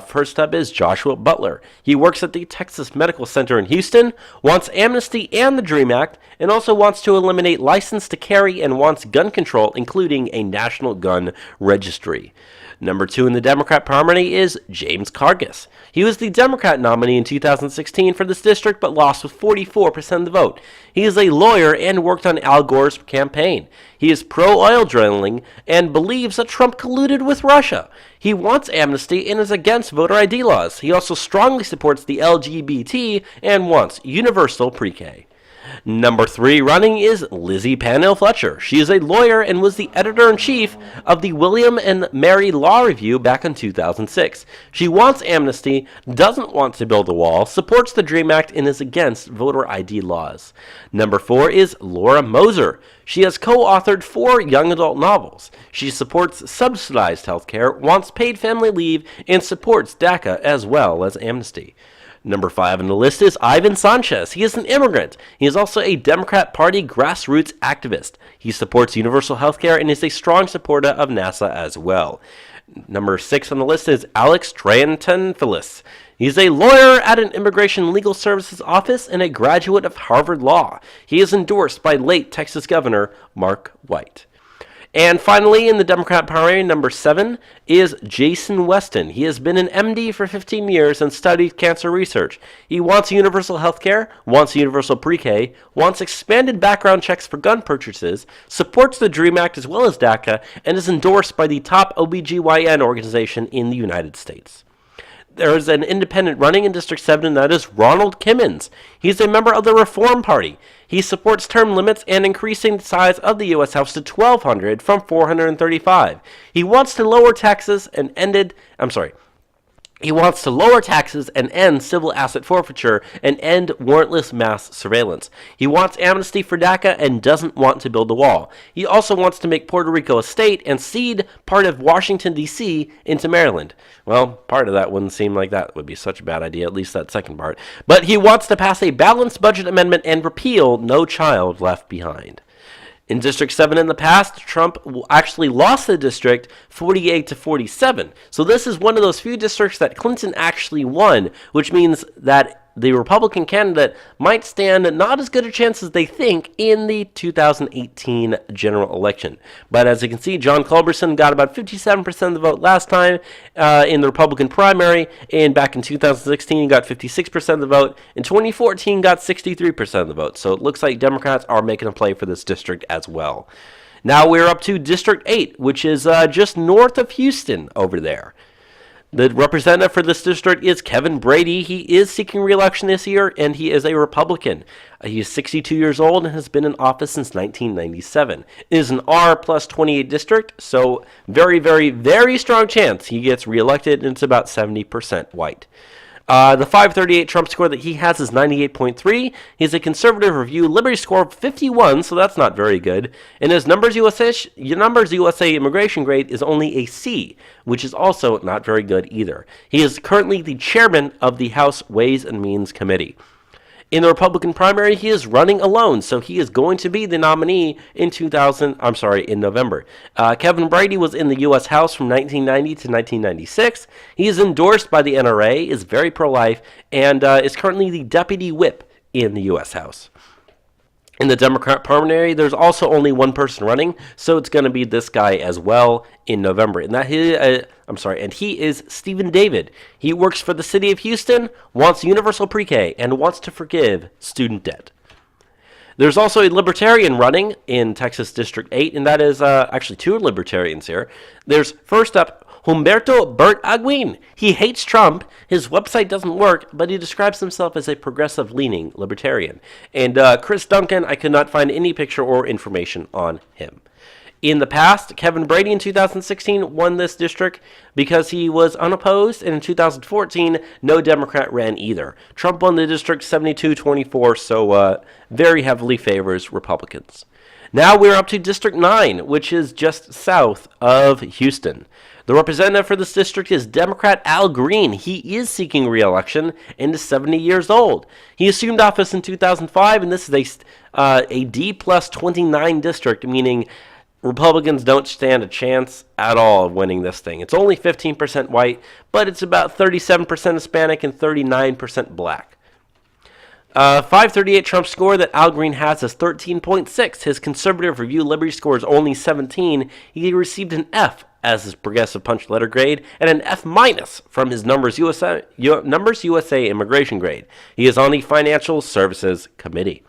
First up is Joshua Butler. He works at the Texas Medical Center in Houston, wants amnesty and the DREAM Act, and also wants to eliminate license to carry and wants gun control, including a national gun registry. Number 2 in the Democrat primary is James Cargas. He was the Democrat nominee in 2016 for this district, but lost with 44% of the vote. He is a lawyer and worked on Al Gore's campaign. He is pro-oil drilling and believes that Trump colluded with Russia. He wants amnesty and is against voter ID laws. He also strongly supports the LGBT and wants universal pre-K. Number 3 running is Lizzie Panhill Fletcher. She is a lawyer and was the editor-in-chief of the William and Mary Law Review back in 2006. She wants amnesty, doesn't want to build a wall, supports the DREAM Act, and is against voter ID laws. Number 4 is Laura Moser. She has co-authored 4 young adult novels. She supports subsidized health care, wants paid family leave, and supports DACA as well as amnesty. Number 5 on the list is Ivan Sanchez. He is an immigrant. He is also a Democrat Party grassroots activist. He supports universal health care and is a strong supporter of NASA as well. Number 6 on the list is Alex Triantanfilis. He's a lawyer at an immigration legal services office and a graduate of Harvard Law. He is endorsed by late Texas Governor Mark White. And finally, in the Democrat primary, number 7 is Jason Weston. He has been an MD for 15 years and studied cancer research. He wants universal health care, wants universal pre-K, wants expanded background checks for gun purchases, supports the DREAM Act as well as DACA, and is endorsed by the top OBGYN organization in the United States. There is an independent running in District 7, and that is Ronald Kimmons. He's a member of the Reform Party. He supports term limits and increasing the size of the U.S. House to 1,200 from 435. He wants to lower taxes and He wants to lower taxes and end civil asset forfeiture and end warrantless mass surveillance. He wants amnesty for DACA and doesn't want to build a wall. He also wants to make Puerto Rico a state and cede part of Washington, D.C. into Maryland. Well, part of that wouldn't seem like that would be such a bad idea, at least that second part. But he wants to pass a balanced budget amendment and repeal No Child Left Behind. In District 7 in the past, Trump actually lost the district 48 to 47. So this is one of those few districts that Clinton actually won, which means that the Republican candidate might stand not as good a chance as they think in the 2018 general election. But as you can see, John Culberson got about 57% of the vote last time in the Republican primary, and back in 2016 he got 56% of the vote. In 2014 got 63% of the vote. So it looks like Democrats are making a play for this district as well. Now we're up to District 8, which is just north of Houston over there. The representative for this district is Kevin Brady. He is seeking re-election this year, and he is a Republican. He is 62 years old and has been in office since 1997. It is an R plus 28 district, so very, very, very strong chance he gets re-elected, and it's about 70% white. The 538 Trump score that he has is 98.3. He has a conservative review Liberty score of 51, so that's not very good. And his Numbers USA immigration grade is only a C, which is also not very good either. He is currently the chairman of the House Ways and Means Committee. In the Republican primary, he is running alone, so he is going to be the nominee in November. Kevin Brady was in the U.S. House from 1990 to 1996. He is endorsed by the NRA, is very pro-life, and is currently the deputy whip in the U.S. House. In the Democrat primary, there's also only one person running, so it's going to be this guy as well in November. And he is Stephen David. He works for the city of Houston, wants universal pre-K, and wants to forgive student debt. There's also a Libertarian running in Texas District 8, and that is actually 2 Libertarians here. There's first up Humberto Bert Aguin. He hates Trump. His website doesn't work, but he describes himself as a progressive-leaning libertarian. And Chris Duncan, I could not find any picture or information on him. In the past, Kevin Brady in 2016 won this district because he was unopposed, and in 2014, no Democrat ran either. Trump won the district 72-24, so very heavily favors Republicans. Now we're up to District 9, which is just south of Houston. The representative for this district is Democrat Al Green. He is seeking re-election and is 70 years old. He assumed office in 2005, and this is a D plus 29 district, meaning Republicans don't stand a chance at all of winning this thing. It's only 15% white, but it's about 37% Hispanic and 39% black. 538 Trump score that Al Green has is 13.6. His conservative review liberty score is only 17. He received an F as his progressive punch letter grade and an F- from his Numbers USA immigration grade. He is on the Financial Services Committee.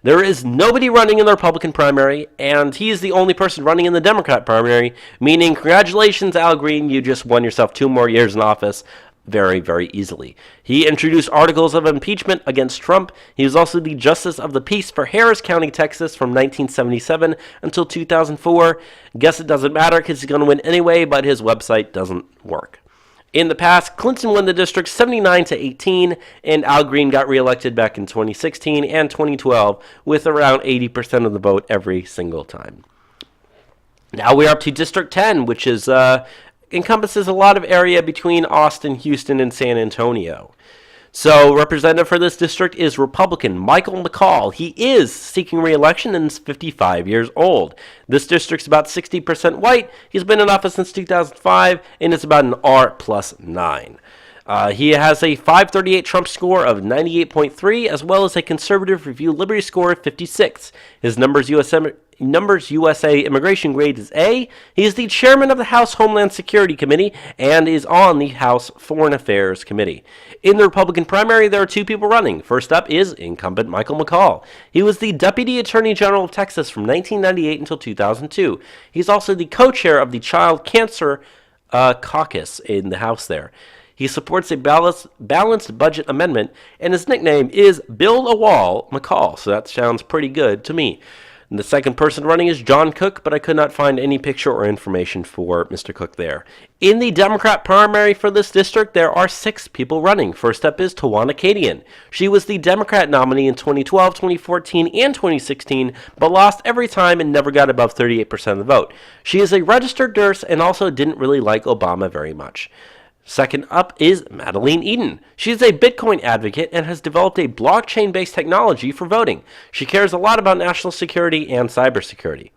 There is nobody running in the Republican primary, and he is the only person running in the Democrat primary, meaning congratulations, Al Green, you just won yourself 2 more years in office very, very easily. He introduced articles of impeachment against Trump. He was also the Justice of the Peace for Harris County, Texas from 1977 until 2004. Guess it doesn't matter because he's going to win anyway, but his website doesn't work. In the past, Clinton won the district 79-18, and Al Green got reelected back in 2016 and 2012 with around 80% of the vote every single time. Now we're up to District 10, which is encompasses a lot of area between Austin, Houston, and San Antonio. So, representative for this district is Republican Michael McCall. He is seeking re-election and is 55 years old. This district's about 60% white. He's been in office since 2005, and it's about an R+9. He has a 538 Trump score of 98.3, as well as a conservative review liberty score of 56. His Numbers USA immigration grade is A. He is the chairman of the House Homeland Security Committee and is on the House Foreign Affairs Committee. In the Republican primary, there are 2 people running. First up is incumbent Michael McCall. He was the Deputy Attorney General of Texas from 1998 until 2002. He's also the co-chair of the Child Cancer Caucus in the House there. He supports a balanced budget amendment, and his nickname is Build a Wall McCall, so that sounds pretty good to me. And the second person running is John Cook, but I could not find any picture or information for Mr. Cook there. In the Democrat primary for this district, there are 6 people running. First up is Tawana Kadian. She was the Democrat nominee in 2012, 2014, and 2016, but lost every time and never got above 38% of the vote. She is a registered nurse and also didn't really like Obama very much. Second up is Madeleine Eden. She is a Bitcoin advocate and has developed a blockchain-based technology for voting. She cares a lot about national security and cybersecurity.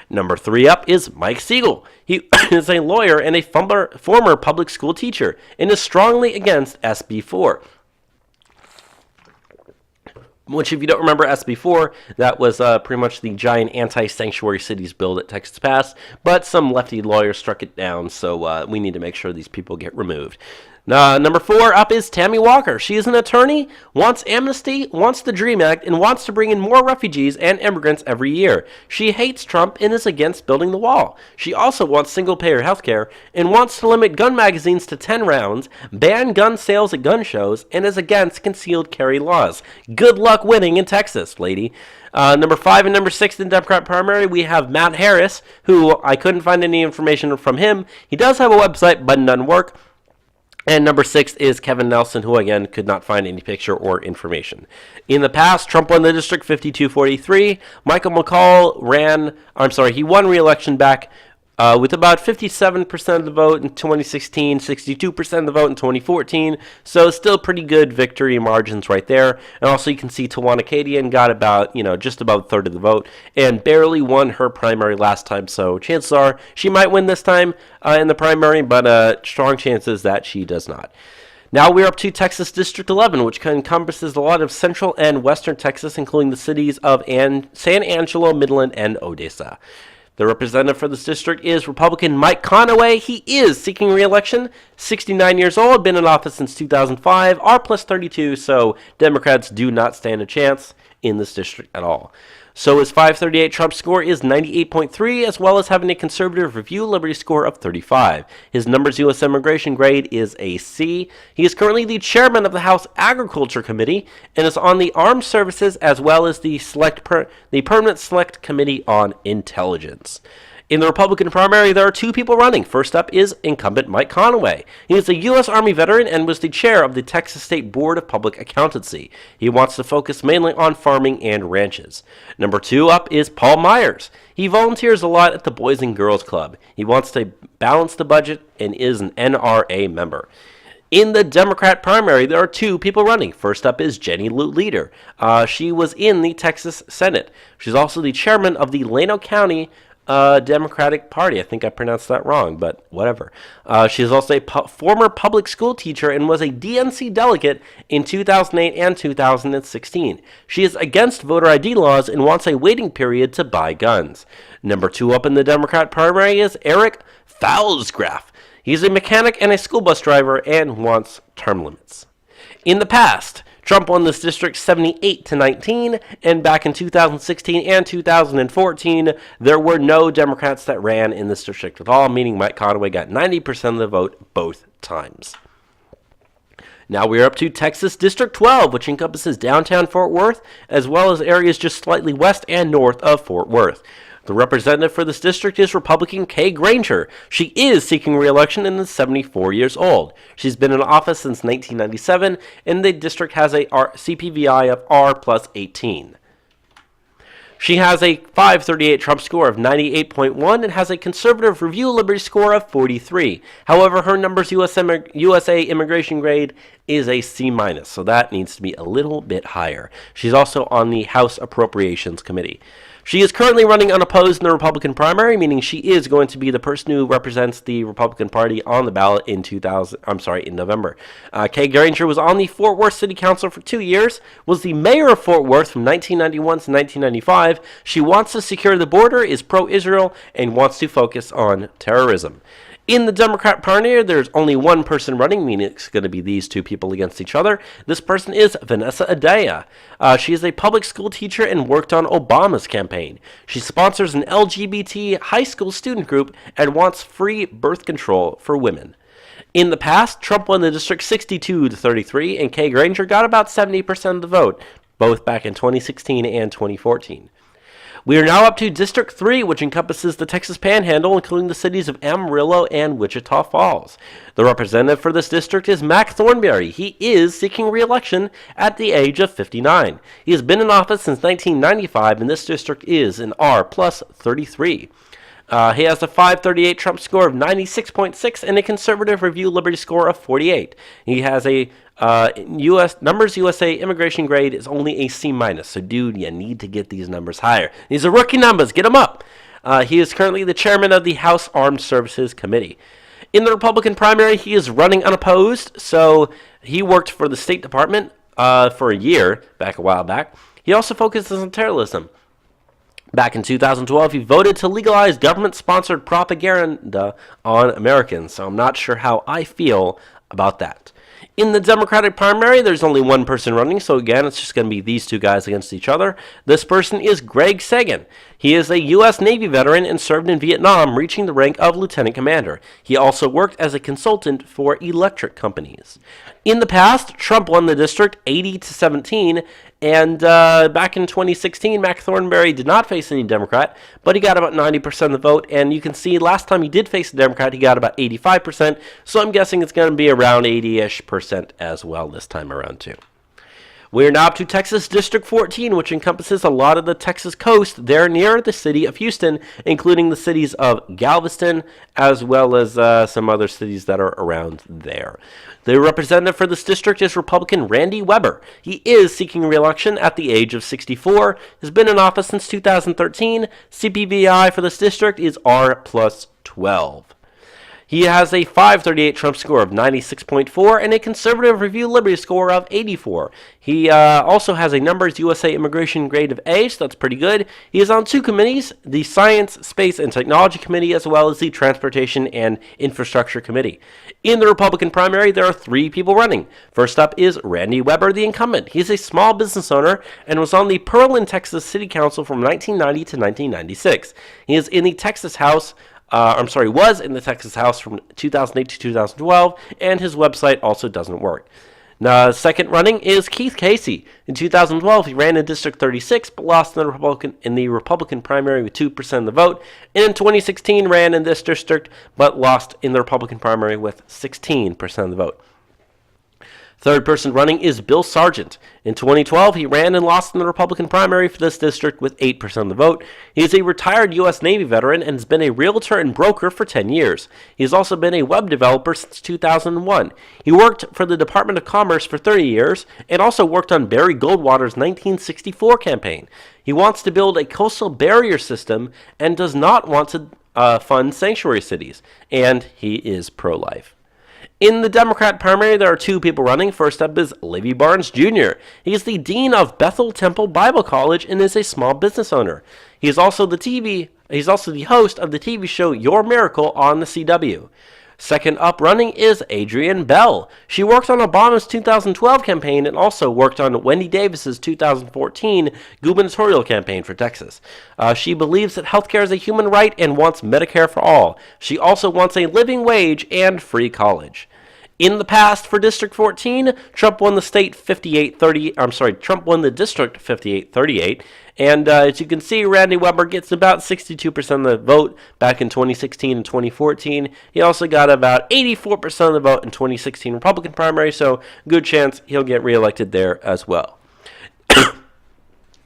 Number 3 up is Mike Siegel. He is a lawyer and a former public school teacher and is strongly against SB 4. Which, if you don't remember SB 4, that was pretty much the giant anti-sanctuary cities bill that Texas passed, but some lefty lawyers struck it down, so we need to make sure these people get removed. Number 4 up is Tammy Walker. She is an attorney, wants amnesty, wants the DREAM Act, and wants to bring in more refugees and immigrants every year. She hates Trump and is against building the wall. She also wants single-payer health care and wants to limit gun magazines to 10 rounds, ban gun sales at gun shows, and is against concealed carry laws. Good luck winning in Texas, lady. Number 5 and number 6 in the Democrat primary, we have Matt Harris, who I couldn't find any information from him. He does have a website, but it doesn't work. And number 6 is Kevin Nelson, who again could not find any picture or information. In the past, Trump won the district 52-43. Michael McCall he won re-election back with about 57% of the vote in 2016, 62% of the vote in 2014. So still pretty good victory margins right there. And also you can see Tawana Kadian got about, just about a third of the vote and barely won her primary last time. So chances are she might win this time in the primary, but strong chances that she does not. Now we're up to Texas District 11, which encompasses a lot of central and western Texas, including the cities of San Angelo, Midland, and Odessa. The representative for this district is Republican Mike Conaway. He is seeking re-election, 69 years old, been in office since 2005, R+32, so Democrats do not stand a chance in this district at all. So his 538 Trump score is 98.3, as well as having a conservative review liberty score of 35. His Numbers U.S. immigration grade is a C. He is currently the chairman of the House Agriculture Committee and is on the Armed Services as well as the Permanent Select Committee on Intelligence. In the Republican primary, there are 2 people running. First up is incumbent Mike Conaway. He is a U.S. Army veteran and was the chair of the Texas State Board of Public Accountancy. He wants to focus mainly on farming and ranches. Number 2 up is Paul Myers. He volunteers a lot at the Boys and Girls Club. He wants to balance the budget and is an NRA member. In the Democrat primary, there are 2 people running. First up is Jenny Leader. She was in the Texas Senate. She's also the chairman of the Llano County Democratic Party. I think I pronounced that wrong, but whatever. She is also a former public school teacher and was a DNC delegate in 2008 and 2016. She is against voter ID laws and wants a waiting period to buy guns. Number 2 up in the Democrat primary is Eric Pfalzgraf. He's a mechanic and a school bus driver and wants term limits. In the past, Trump won this district 78-19, and back in 2016 and 2014, there were no Democrats that ran in this district at all, meaning Mike Conaway got 90% of the vote both times. Now we're up to Texas District 12, which encompasses downtown Fort Worth, as well as areas just slightly west and north of Fort Worth. The representative for this district is Republican Kay Granger. She is seeking re-election and is 74 years old. She's been in office since 1997, and the district has a CPVI of R plus 18. She has a 538 Trump score of 98.1 and has a conservative review liberty score of 43. However, her numbers USA immigration grade is a C-, so that needs to be a little bit higher. She's also on the House Appropriations Committee. She is currently running unopposed in the Republican primary, meaning she is going to be the person who represents the Republican Party on the ballot in November. Kay Granger was on the Fort Worth City Council for 2 years, was the mayor of Fort Worth from 1991 to 1995. She wants to secure the border, is pro-Israel, and wants to focus on terrorism. In the Democrat primary, there's only one person running, meaning it's going to be these two people against each other. This person is Vanessa Adaya. She is a public school teacher and worked on Obama's campaign. She sponsors an LGBT high school student group and wants free birth control for women. In the past, Trump won the district 62-33, and Kay Granger got about 70% of the vote, both back in 2016 and 2014. We are now up to District 3, which encompasses the Texas Panhandle, including the cities of Amarillo and Wichita Falls. The representative for this district is Mac Thornberry. He is seeking re-election at the age of 59. He has been in office since 1995, and this district is an R plus 33. He has a 538 Trump score of 96.6 and a conservative review liberty score of 48. He has a Numbers USA immigration grade is only a C-, so dude, you need to get these numbers higher. These are rookie numbers, get them up. He is currently the chairman of the House Armed Services Committee. In the Republican primary, he is running unopposed, so he worked for the State Department for a year, a while back. He also focuses on terrorism. Back in 2012, he voted to legalize government-sponsored propaganda on Americans, so I'm not sure how I feel about that. In the Democratic primary, there's only one person running, so again, it's just going to be these two guys against each other. This person is Greg Sagan. He is a U.S. Navy veteran and served in Vietnam, reaching the rank of lieutenant commander. He also worked as a consultant for electric companies. In the past, Trump won the district 80-17, and back in 2016, Mac Thornberry did not face any Democrat, but he got about 90% of the vote, and you can see last time he did face a Democrat, he got about 85%, so I'm guessing it's going to be around 80-ish% as well this time around too. We are now up to Texas District 14, which encompasses a lot of the Texas coast there near the city of Houston, including the cities of Galveston, as well as some other cities that are around there. The representative for this district is Republican Randy Weber. He is seeking re-election at the age of 64, has been in office since 2013. CPVI for this district is R plus 12. He has a 538 Trump score of 96.4 and a conservative review liberty score of 84. He also has a Numbers USA immigration grade of A, so that's pretty good. He is on two committees, the Science, Space, and Technology Committee, as well as the Transportation and Infrastructure Committee. In the Republican primary, there are three people running. First up is Randy Weber, the incumbent. He's a small business owner and was on the Pearland, Texas City Council from 1990 to 1996. He is in the Texas House. Was in the Texas House from 2008 to 2012, and his website also doesn't work. Now, second running is Keith Casey. In 2012, he ran in District 36, but lost in the Republican primary with 2% of the vote. And in 2016, ran in this district, but lost in the Republican primary with 16% of the vote. Third person running is Bill Sargent. In 2012, he ran and lost in the Republican primary for this district with 8% of the vote. He is a retired U.S. Navy veteran and has been a realtor and broker for 10 years. He has also been a web developer since 2001. He worked for the Department of Commerce for 30 years and also worked on Barry Goldwater's 1964 campaign. He wants to build a coastal barrier system and does not want to fund sanctuary cities. And he is pro-life. In the Democrat primary, there are two people running. First up is Livy Barnes Jr. He is the dean of Bethel Temple Bible College and is a small business owner. He is also the host of the TV show Your Miracle on the CW. Second up running is Adrienne Bell. She worked on Obama's 2012 campaign and also worked on Wendy Davis's 2014 gubernatorial campaign for Texas. She believes that healthcare is a human right and wants Medicare for all. She also wants a living wage and free college. In the past, for District 14, Trump won the district 58-38. And as you can see, Randy Weber gets about 62% of the vote back in 2016 and 2014. He also got about 84% of the vote in 2016 Republican primary, so good chance he'll get reelected there as well.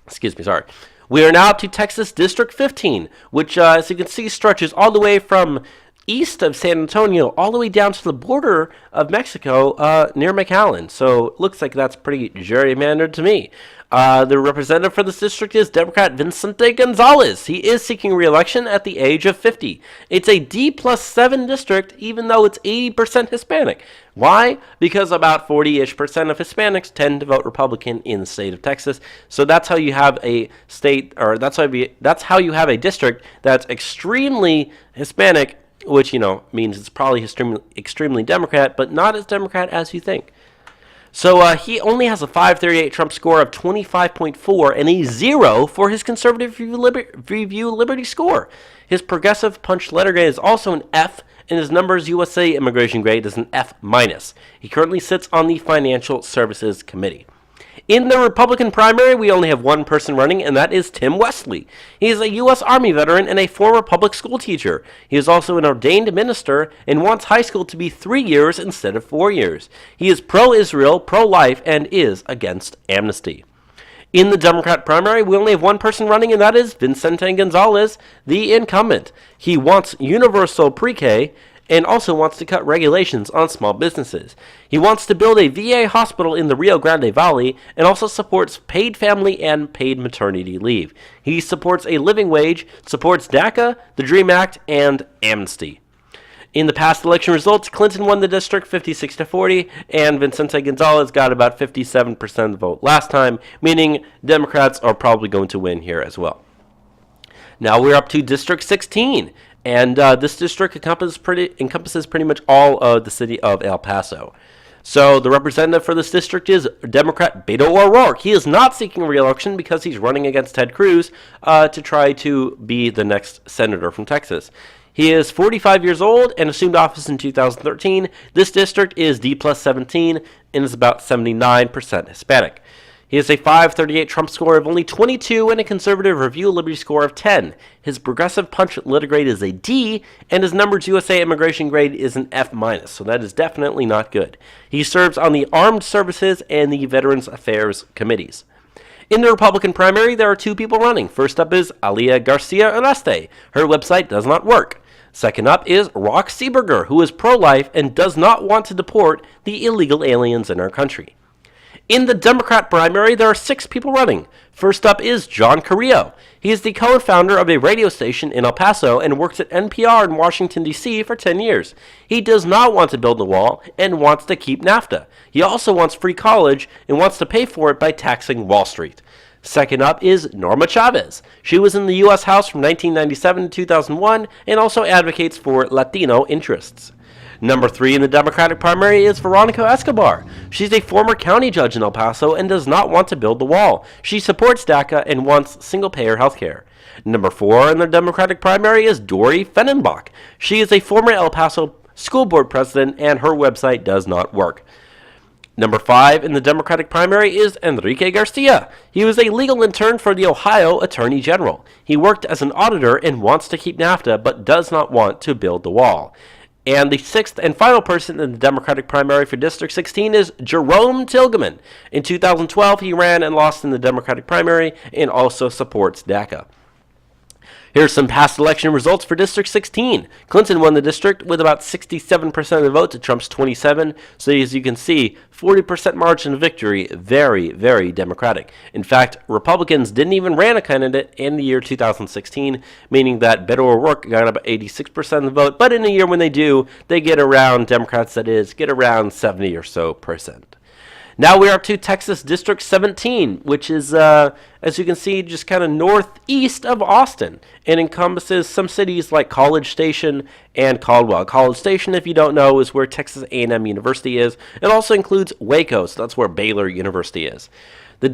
Excuse me, sorry. We are now up to Texas District 15, which, as you can see, stretches all the way from east of San Antonio all the way down to the border of Mexico near McAllen. So it looks like that's pretty gerrymandered to me. The representative for this district is Democrat Vicente Gonzalez. He is seeking re-election at the age of 50. It's a D+7 district, even though it's 80% Hispanic. Why? Because about 40-ish% of Hispanics tend to vote Republican in the state of Texas. So that's how you have a that's how you have a district that's extremely Hispanic, which, means it's probably extremely Democrat, but not as Democrat as you think. So he only has a 538 Trump score of 25.4 and a 0 for his conservative review liberty score. His progressive punch letter grade is also an F, and his Numbers USA immigration grade is an F-. He currently sits on the Financial Services Committee. In the Republican primary, we only have one person running, and that is Tim Wesley. He is a U.S. Army veteran and a former public school teacher. He is also an ordained minister and wants high school to be 3 years instead of 4 years. He is pro-Israel, pro-life, and is against amnesty. In the Democrat primary, we only have one person running, and that is Vicente Gonzalez, the incumbent. He wants universal pre-K and also wants to cut regulations on small businesses. He wants to build a VA hospital in the Rio Grande Valley and also supports paid family and paid maternity leave. He supports a living wage, supports DACA, the DREAM Act, and amnesty. In the past election results, Clinton won the district 56-40, and Vicente Gonzalez got about 57% of the vote last time, meaning Democrats are probably going to win here as well. Now we're up to District 16. And this district encompasses pretty much all of the city of El Paso. So the representative for this district is Democrat Beto O'Rourke. He is not seeking re-election because he's running against Ted Cruz to try to be the next senator from Texas. He is 45 years old and assumed office in 2013. This district is D+17 and is about 79% Hispanic. He has a 538 Trump score of only 22 and a conservative review liberty score of 10. His progressive punch letter grade is a D, and his Numbers USA immigration grade is an F-, so that is definitely not good. He serves on the Armed Services and the Veterans Affairs Committees. In the Republican primary, there are two people running. First up is Alia Garcia Areste. Her website does not work. Second up is Rock Seeberger, who is pro-life and does not want to deport the illegal aliens in our country. In the Democrat primary, there are 6 people running. First up is John Carrillo. He is the co-founder of a radio station in El Paso and works at NPR in Washington, D.C. for 10 years. He does not want to build the wall and wants to keep NAFTA. He also wants free college and wants to pay for it by taxing Wall Street. Second up is Norma Chavez. She was in the U.S. House from 1997 to 2001 and also advocates for Latino interests. Number 3 in the Democratic primary is Veronica Escobar. She's a former county judge in El Paso and does not want to build the wall. She supports DACA and wants single-payer health care. Number 4 in the Democratic primary is Dory Fennenbach. She is a former El Paso school board president and her website does not work. Number 5 in the Democratic primary is Enrique Garcia. He was a legal intern for the Ohio Attorney General. He worked as an auditor and wants to keep NAFTA but does not want to build the wall. And the sixth and final person in the Democratic primary for District 16 is Jerome Tilghman. In 2012, he ran and lost in the Democratic primary and also supports DACA. Here's some past election results for District 16. Clinton won the district with about 67% of the vote to Trump's 27. So as you can see, 40% margin of victory, very, very Democratic. In fact, Republicans didn't even run a candidate in the year 2016, meaning that Beto O'Rourke got about 86% of the vote. But in a year when they do, they get around, Democrats that is, get around 70 or so percent. Now we're up to Texas District 17, which is, as you can see, just kind of northeast of Austin. It encompasses some cities like College Station and Caldwell. College Station, if you don't know, is where Texas A&M University is. It also includes Waco, so that's where Baylor University is. The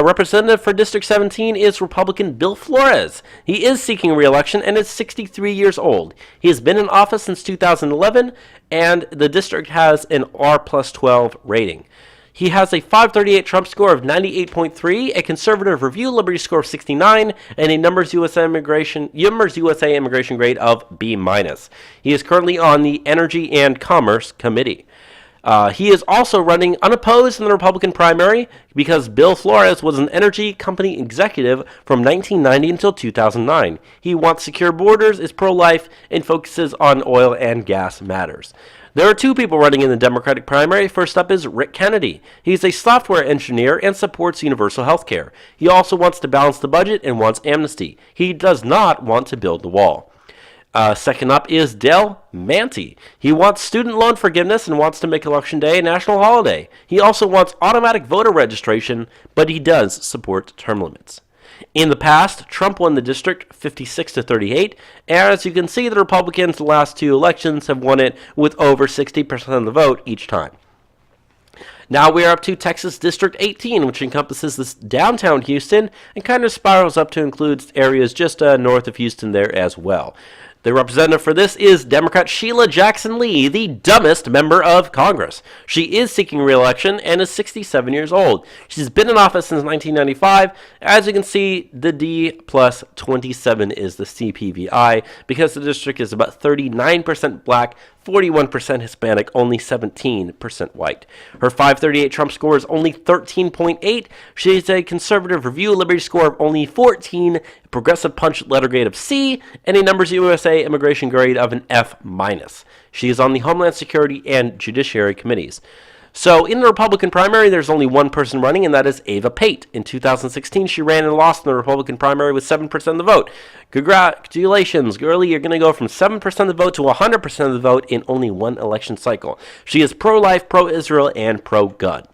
representative for District 17 is Republican Bill Flores. He is seeking re-election and is 63 years old. He has been in office since 2011, and the district has an R+12 rating. He has a 538 Trump score of 98.3, a conservative review liberty score of 69, and a Numbers USA immigration grade of B-. He is currently on the Energy and Commerce Committee. He is also running unopposed in the Republican primary because Bill Flores was an energy company executive from 1990 until 2009. He wants secure borders, is pro-life, and focuses on oil and gas matters. There are two people running in the Democratic primary. First up is Rick Kennedy. He's a software engineer and supports universal health care. He also wants to balance the budget and wants amnesty. He does not want to build the wall. Second up is Del Manti. He wants student loan forgiveness and wants to make Election Day a national holiday. He also wants automatic voter registration, but he does support term limits. In the past, Trump won the district 56-38, and as you can see, the Republicans the last two elections have won it with over 60% of the vote each time. Now we are up to Texas District 18, which encompasses this downtown Houston and kind of spirals up to include areas just north of Houston there as well. The representative for this is Democrat Sheila Jackson Lee, the dumbest member of Congress. She is seeking re-election and is 67 years old. She's been in office since 1995. As you can see, the D+27 is the CPVI because the district is about 39% black, 41% Hispanic, only 17% white. Her 538 Trump score is only 13.8. She has a conservative review liberty score of only 14, a progressive punch letter grade of C, and a Numbers USA immigration grade of an F-. She is on the Homeland Security and Judiciary committees. So in the Republican primary, there's only one person running, and that is Ava Pate. In 2016, she ran and lost in the Republican primary with 7% of the vote. Congratulations, girlie. You're going to go from 7% of the vote to 100% of the vote in only one election cycle. She is pro-life, pro-Israel, and pro-gun.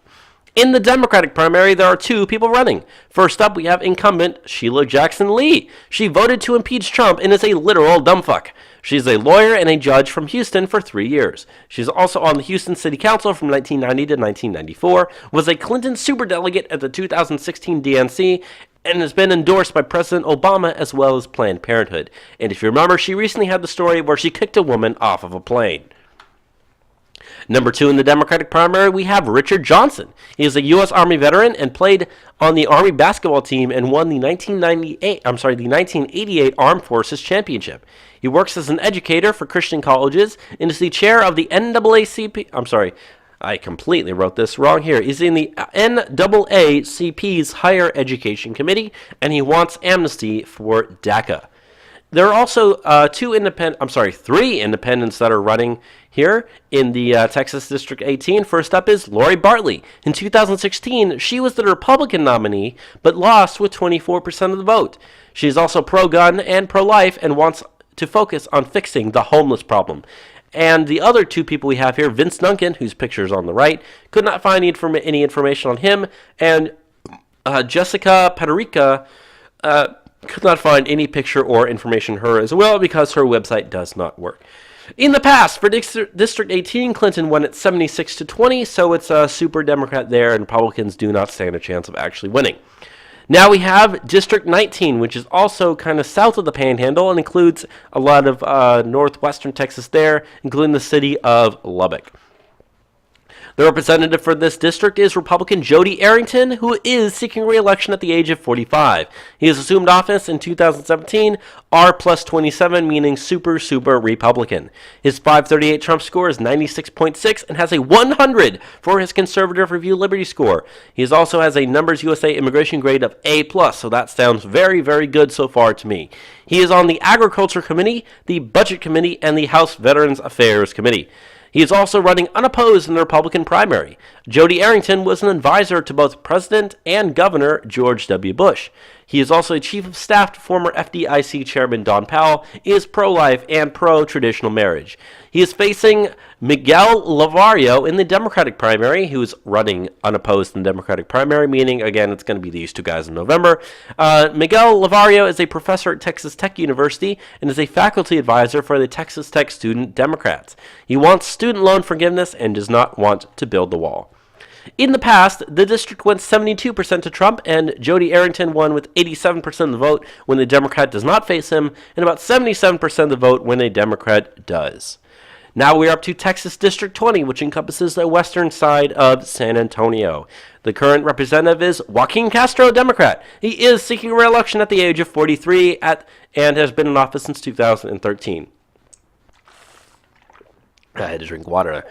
In the Democratic primary, there are two people running. First up, we have incumbent Sheila Jackson Lee. She voted to impeach Trump and is a literal dumbfuck. She's a lawyer and a judge from Houston for 3 years. She's also on the Houston City Council from 1990 to 1994, was a Clinton superdelegate at the 2016 DNC, and has been endorsed by President Obama as well as Planned Parenthood. And if you remember, she recently had the story where she kicked a woman off of a plane. Number two in the Democratic primary, we have Richard Johnson. He is a U.S. Army veteran and played on the Army basketball team and won the 1988 Armed Forces Championship. He works as an educator for Christian colleges and is the chair of the NAACP. I completely wrote this wrong here. He's in the NAACP's Higher Education Committee, and he wants amnesty for DACA. There are also three independents that are running here in the Texas District 18. First up is Lori Bartley. In 2016, she was the Republican nominee, but lost with 24% of the vote. She's also pro-gun and pro-life and wants to focus on fixing the homeless problem. And the other two people we have here, Vince Duncan, whose picture is on the right, could not find any information on him, and Jessica Padarica could not find any picture or information on her as well because her website does not work. In the past, for District 18, Clinton won at 76-20, so it's a super Democrat there, and Republicans do not stand a chance of actually winning. Now we have District 19, which is also kind of south of the Panhandle and includes a lot of northwestern Texas there, including the city of Lubbock. The representative for this district is Republican Jody Arrington, who is seeking re-election at the age of 45. He has assumed office in 2017, R plus 27, meaning super Republican. His 538 Trump score is 96.6 and has a 100 for his conservative review liberty score. He also has a Numbers USA immigration grade of A plus, so that sounds very, very good so far to me. He is on the Agriculture Committee, the Budget Committee, and the House Veterans Affairs Committee. He is also running unopposed in the Republican primary. Jody Arrington was an advisor to both President and Governor George W. Bush. He is also a chief of staff to former FDIC Chairman Don Powell, is pro-life and pro-traditional marriage. He is facing Miguel Lavario in the Democratic primary, who is running unopposed in the Democratic primary, meaning, again, it's going to be these two guys in November. Miguel Lavario is a professor at Texas Tech University and is a faculty advisor for the Texas Tech Student Democrats. He wants student loan forgiveness and does not want to build the wall. In the past, the district went 72% to Trump, and Jody Arrington won with 87% of the vote when the Democrat does not face him, and about 77% of the vote when a Democrat does. Now we're up to Texas District 20, which encompasses the western side of San Antonio. The current representative is Joaquin Castro, Democrat. He is seeking re-election at the age of 43 and has been in office since 2013. I had to drink water there.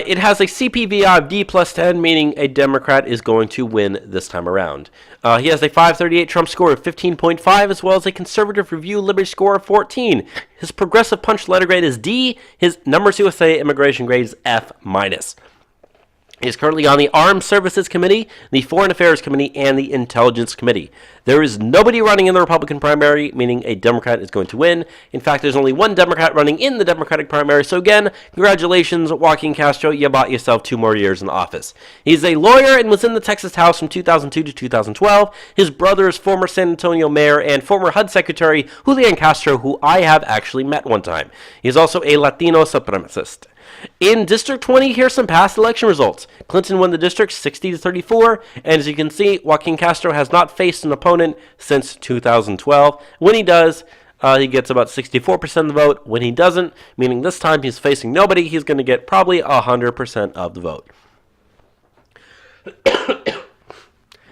It has a CPVI of D plus 10, meaning a Democrat is going to win this time around. He has a 538 Trump score of 15.5, as well as a conservative review liberty score of 14. His progressive punch letter grade is D. His Numbers USA immigration grade is F minus. He is currently on the Armed Services Committee, the Foreign Affairs Committee, and the Intelligence Committee. There is nobody running in the Republican primary, meaning a Democrat is going to win. In fact, there's only one Democrat running in the Democratic primary. So again, congratulations, Joaquin Castro. You bought yourself 2 more years in office. He's a lawyer and was in the Texas House from 2002 to 2012. His brother is former San Antonio mayor and former HUD secretary Julian Castro, who I have actually met one time. He's also a Latino supremacist. In District 20, here's some past election results. Clinton won the district 60-34, and as you can see, Joaquin Castro has not faced an opponent since 2012. When he does, he gets about 64% of the vote. When he doesn't, meaning this time he's facing nobody, he's going to get probably 100% of the vote.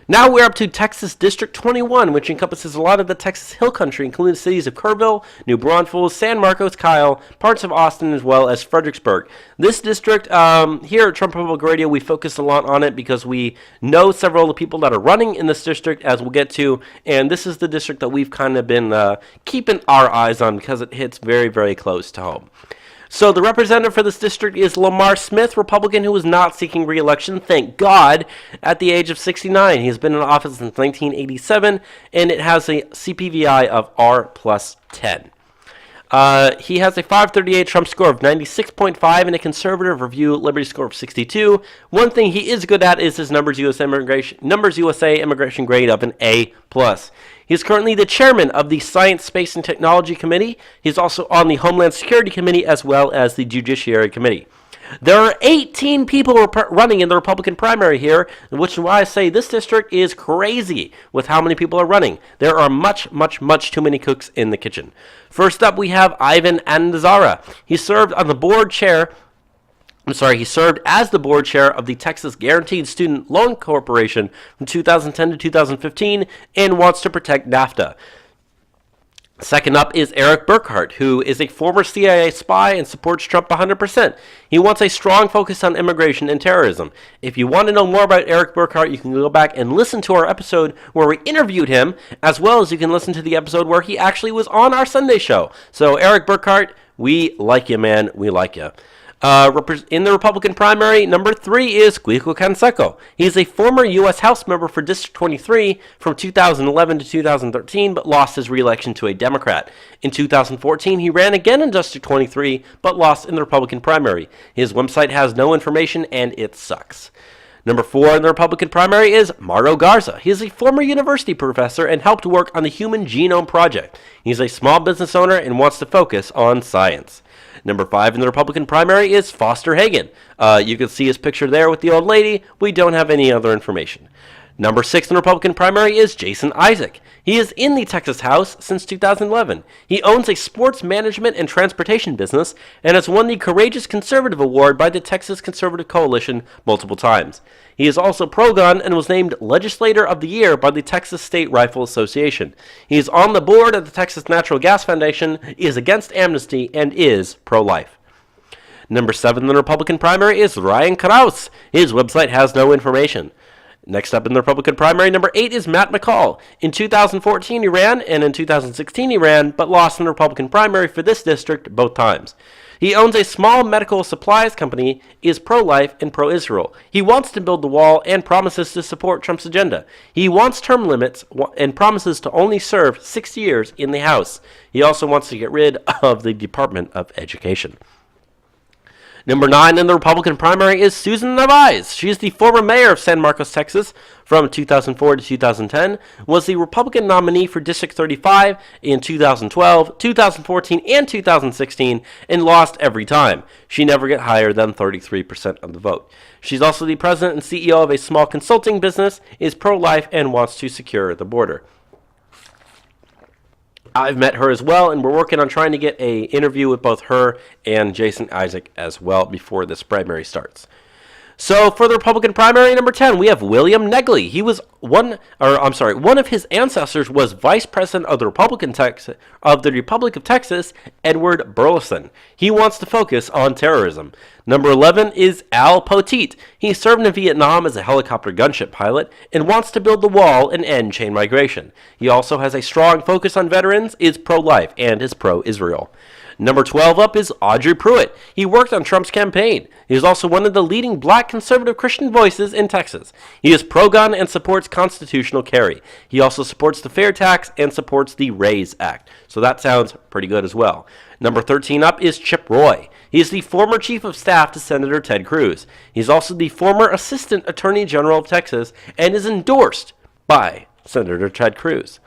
Now we're up to Texas District 21, which encompasses a lot of the Texas Hill Country, including the cities of Kerrville, New Braunfels, San Marcos, Kyle, parts of Austin, as well as Fredericksburg. This district, here at Trump Public Radio, we focus a lot on it because we know several of the people that are running in this district, as we'll get to, and this is the district that we've kind of been keeping our eyes on because it hits very, very close to home. So the representative for this district is Lamar Smith, Republican, who is not seeking re-election, thank God, at the age of 69. He has been in office since 1987, and it has a CPVI of R plus 10. He has a 538 Trump score of 96.5 and a conservative review liberty score of 62. One thing he is good at is his Numbers USA immigration grade of an A+. He is currently the chairman of the Science, Space, and Technology Committee. He's also on the Homeland Security Committee as well as the Judiciary Committee. There are 18 people running in the Republican primary here, which is why I say this district is crazy with how many people are running. There are much too many cooks in the kitchen. First up, we have Ivan Andazara. He served as the board chair of the Texas Guaranteed Student Loan Corporation from 2010 to 2015 and wants to protect NAFTA. Second up is Eric Burkhart, who is a former CIA spy and supports Trump 100%. He wants a strong focus on immigration and terrorism. If you want to know more about Eric Burkhart, you can go back and listen to our episode where we interviewed him, as well as you can listen to the episode where he actually was on our Sunday show. So Eric Burkhart, we like you, man. We like you. In the Republican primary, number 3 is Quico Canseco. He's a former U.S. House member for District 23 from 2011 to 2013, but lost his re-election to a Democrat. In 2014, he ran again in District 23, but lost in the Republican primary. His website has no information, and it sucks. Number 4 in the Republican primary is Mauro Garza. He is a former university professor and helped work on the Human Genome Project. He's a small business owner and wants to focus on science. Number 5 in the Republican primary is Foster Hagen. You can see his picture there with the old lady. We don't have any other information. Number 6 in the Republican primary is Jason Isaac. He is in the Texas House since 2011. He owns a sports management and transportation business and has won the Courageous Conservative Award by the Texas Conservative Coalition multiple times. He is also pro-gun and was named Legislator of the Year by the Texas State Rifle Association. He is on the board of the Texas Natural Gas Foundation, is against amnesty, and is pro-life. Number 7 in the Republican primary is Ryan Krause. His website has no information. Next up in the Republican primary, number 8 is Matt McCall. In 2014 he ran, and in 2016 he ran, but lost in the Republican primary for this district both times. He owns a small medical supplies company, is pro-life and pro-Israel. He wants to build the wall and promises to support Trump's agenda. He wants term limits and promises to only serve 6 years in the House. He also wants to get rid of the Department of Education. Number 9 in the Republican primary is Susan Narvaez. She is the former mayor of San Marcos, Texas from 2004 to 2010, was the Republican nominee for District 35 in 2012, 2014, and 2016, and lost every time. She never got higher than 33% of the vote. She's also the president and CEO of a small consulting business, is pro-life, and wants to secure the border. I've met her as well, and we're working on trying to get an interview with both her and Jason Isaac as well before this primary starts. So for the Republican primary, number 10, we have William Negley. He was one of his ancestors was Vice President of the Republic of Texas, Edward Burleson. He wants to focus on terrorism. Number 11 is Al Poteet. He served in Vietnam as a helicopter gunship pilot and wants to build the wall and end chain migration. He also has a strong focus on veterans, is pro-life, and is pro-Israel. Number 12 up is Audrey Pruitt. He worked on Trump's campaign. He is also one of the leading black conservative Christian voices in Texas. He is pro-gun and supports constitutional carry. He also supports the fair tax and supports the RAISE Act. So that sounds pretty good as well. Number 13 up is Chip Roy. He is the former chief of staff to Senator Ted Cruz. He's also the former assistant attorney general of Texas and is endorsed by Senator Ted Cruz.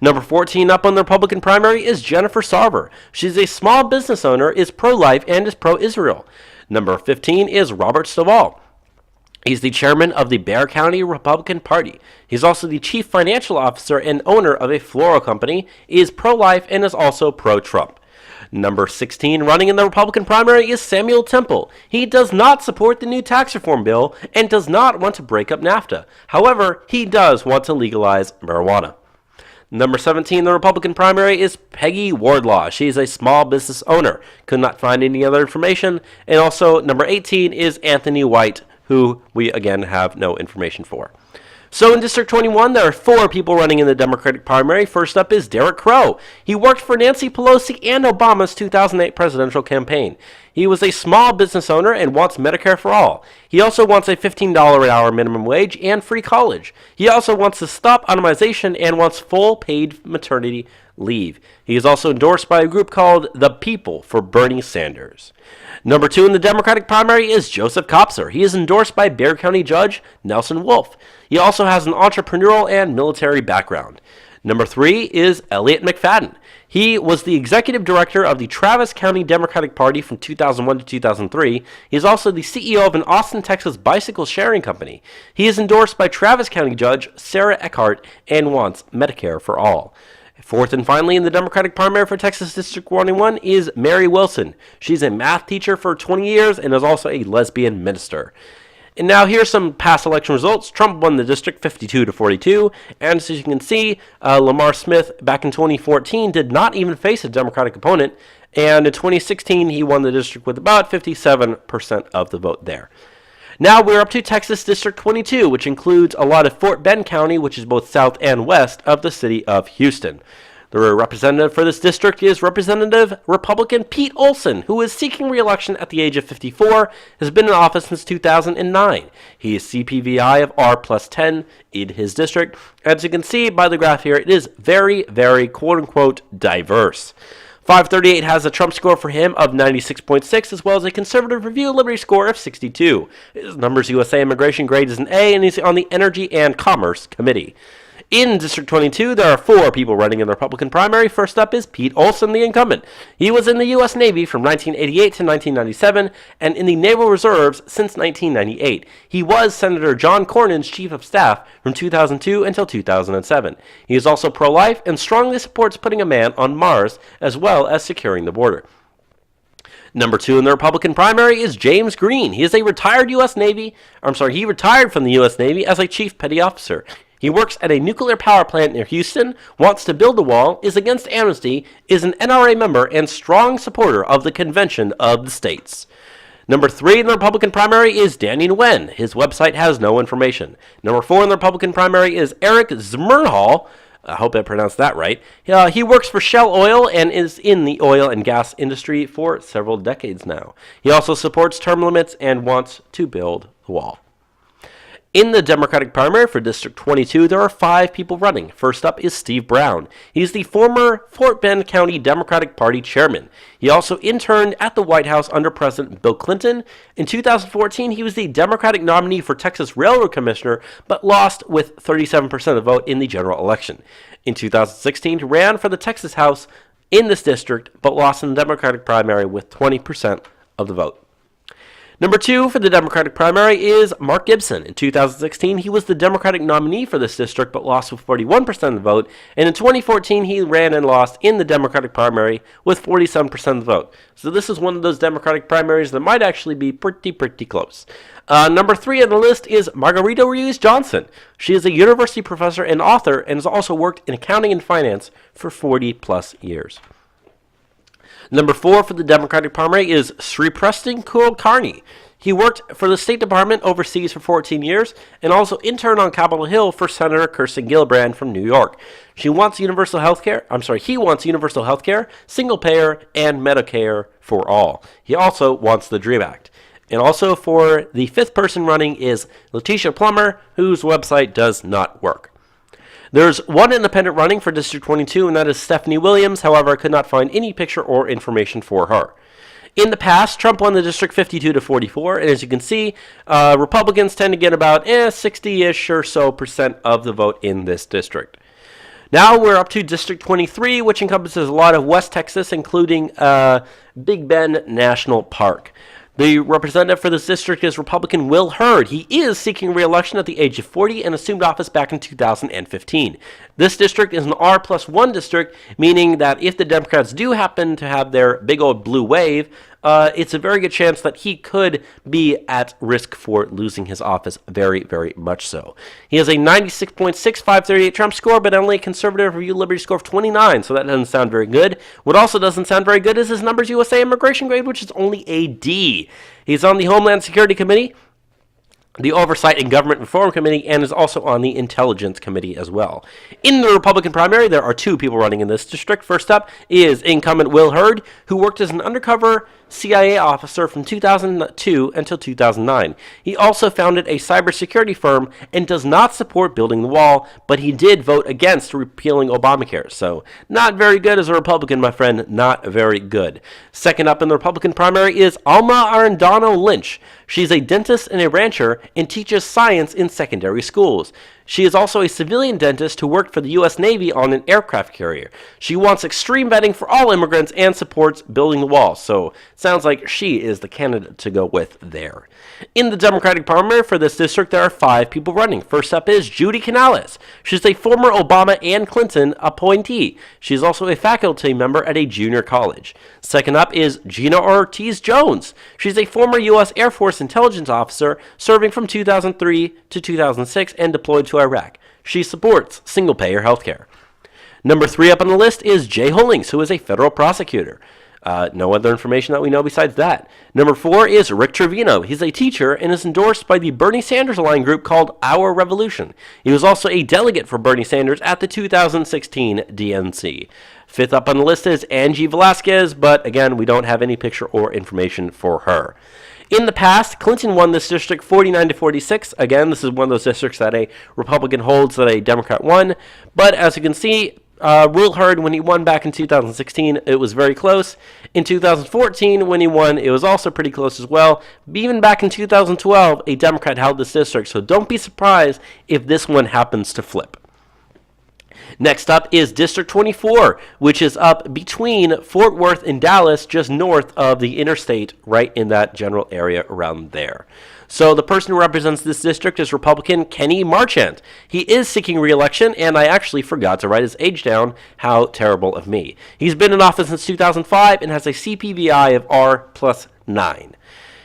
Number 14 up on the Republican primary is Jennifer Sarver. She's a small business owner, is pro-life, and is pro-Israel. Number 15 is Robert Stovall. He's the chairman of the Bexar County Republican Party. He's also the chief financial officer and owner of a floral company, is pro-life, and is also pro-Trump. Number 16 running in the Republican primary is Samuel Temple. He does not support the new tax reform bill and does not want to break up NAFTA. However, he does want to legalize marijuana. Number 17 in the Republican primary is Peggy Wardlaw. She is a small business owner. Could not find any other information. And also, number 18 is Anthony White, who we, again, have no information for. So in District 21, there are 4 people running in the Democratic primary. First up is Derek Crow. He worked for Nancy Pelosi and Obama's 2008 presidential campaign. He was a small business owner and wants Medicare for all. He also wants a $15 an hour minimum wage and free college. He also wants to stop itemization and wants full paid maternity leave. He is also endorsed by a group called The People for Bernie Sanders. Number 2 in the Democratic primary is Joseph Kopser. He is endorsed by Bexar County Judge Nelson Wolf. He also has an entrepreneurial and military background. Number 3 is Elliot McFadden. He was the executive director of the Travis County Democratic Party from 2001 to 2003. He is also the CEO of an Austin, Texas bicycle sharing company. He is endorsed by Travis County Judge Sarah Eckhart and wants Medicare for all. Fourth and finally in the Democratic primary for Texas District 21 is Mary Wilson. She's a math teacher for 20 years and is also a lesbian minister. And now here's some past election results. Trump won the district 52-42, and as you can see, Lamar Smith back in 2014 did not even face a Democratic opponent, and in 2016 he won the district with about 57% of the vote there. Now we're up to Texas District 22, which includes a lot of Fort Bend County, which is both south and west of the city of Houston. The representative for this district is Representative Republican Pete Olson, who is seeking re-election at the age of 54, has been in office since 2009. He is CPVI of R plus 10 in his district. As you can see by the graph here, it is very, very quote-unquote diverse. 538 has a Trump score for him of 96.6, as well as a Conservative Review Liberty score of 62. His Numbers USA immigration grade is an A, and he's on the Energy and Commerce Committee. In District 22, there are 4 people running in the Republican primary. First up is Pete Olson, the incumbent. He was in the U.S. Navy from 1988 to 1997 and in the Naval Reserves since 1998. He was Senator John Cornyn's chief of staff from 2002 until 2007. He is also pro-life and strongly supports putting a man on Mars as well as securing the border. Number 2 in the Republican primary is James Green. He is a retired he retired from the U.S. Navy as a chief petty officer. He works at a nuclear power plant near Houston, wants to build a wall, is against amnesty, is an NRA member, and strong supporter of the Convention of the States. Number 3 in the Republican primary is Danny Nguyen. His website has no information. Number 4 in the Republican primary is Eric Zmernhal. I hope I pronounced that right. He works for Shell Oil and is in the oil and gas industry for several decades now. He also supports term limits and wants to build the wall. In the Democratic primary for District 22, there are 5 people running. First up is Steve Brown. He's the former Fort Bend County Democratic Party chairman. He also interned at the White House under President Bill Clinton. In 2014, he was the Democratic nominee for Texas Railroad Commissioner, but lost with 37% of the vote in the general election. In 2016, he ran for the Texas House in this district, but lost in the Democratic primary with 20% of the vote. Number 2 for the Democratic primary is Mark Gibson. In 2016, he was the Democratic nominee for this district, but lost with 41% of the vote. And in 2014, he ran and lost in the Democratic primary with 47% of the vote. So this is one of those Democratic primaries that might actually be pretty close. Number 3 on the list is Margarita Ruiz Johnson. She is a university professor and author and has also worked in accounting and finance for 40+ years. Number 4 for the Democratic primary is Sri Preston Kulkarni. He worked for the State Department overseas for 14 years and also interned on Capitol Hill for Senator Kirsten Gillibrand from New York. He wants universal health care, single payer, and Medicare for all. He also wants the DREAM Act. And also for the 5th person running is Letitia Plummer, whose website does not work. There's one independent running for District 22, and that is Stephanie Williams. However, I could not find any picture or information for her. In the past, Trump won the district 52 to 44, and as you can see, Republicans tend to get about 60-ish or so percent of the vote in this district. Now we're up to District 23, which encompasses a lot of West Texas, including Big Bend National Park. The representative for this district is Republican Will Hurd. He is seeking re-election at the age of 40 and assumed office back in 2015. This district is an R+1 district, meaning that if the Democrats do happen to have their big old blue wave, it's a very good chance that he could be at risk for losing his office very much so. He has a 96.6538 Trump score, but only a conservative review liberty score of 29, so that doesn't sound very good. What also doesn't sound very good is his Numbers USA immigration grade, which is only a D. He's on the Homeland Security Committee, the Oversight and Government Reform Committee, and is also on the Intelligence Committee as well. In the Republican primary, there are 2 people running in this district. First up is incumbent Will Hurd, who worked as an undercover CIA officer from 2002 until 2009. He also founded a cybersecurity firm and does not support building the wall, but he did vote against repealing Obamacare. So not very good as a Republican, my friend, not very good. Second up in the Republican primary is Alma Arendano Lynch. She's a dentist and a rancher and teaches science in secondary schools. She is also a civilian dentist who worked for the U.S. Navy on an aircraft carrier. She wants extreme vetting for all immigrants and supports building the wall. So sounds like she is the candidate to go with there. In the Democratic primary for this district, there are 5 people running. First up is Judy Canales. She's a former Obama and Clinton appointee. She's also a faculty member at a junior college. Second up is Gina Ortiz Jones. She's a former U.S. Air Force intelligence officer serving from 2003 to 2006 and deployed to Iraq. She supports single-payer health care. Number 3 up on the list is Jay Hollings, who is a federal prosecutor. No other information that we know besides that. Number 4 is Rick Trevino. He's a teacher and is endorsed by the Bernie Sanders aligned group called Our Revolution. He was also a delegate for Bernie Sanders at the 2016 DNC. 5th up on the list is Angie Velasquez, but again, we don't have any picture or information for her. In the past, Clinton won this district 49 to 46. Again, this is one of those districts that a Republican holds that a Democrat won. But as you can see, Will Hurd, when he won back in 2016, it was very close. In 2014, when he won, it was also pretty close as well. Even back in 2012, a Democrat held this district, so don't be surprised if this one happens to flip. Next up is District 24, which is up between Fort Worth and Dallas, just north of the interstate, right in that general area around there. So the person who represents this district is Republican Kenny Marchant. He is seeking re-election, and I actually forgot to write his age down. How terrible of me. He's been in office since 2005 and has a CPVI of R plus 9.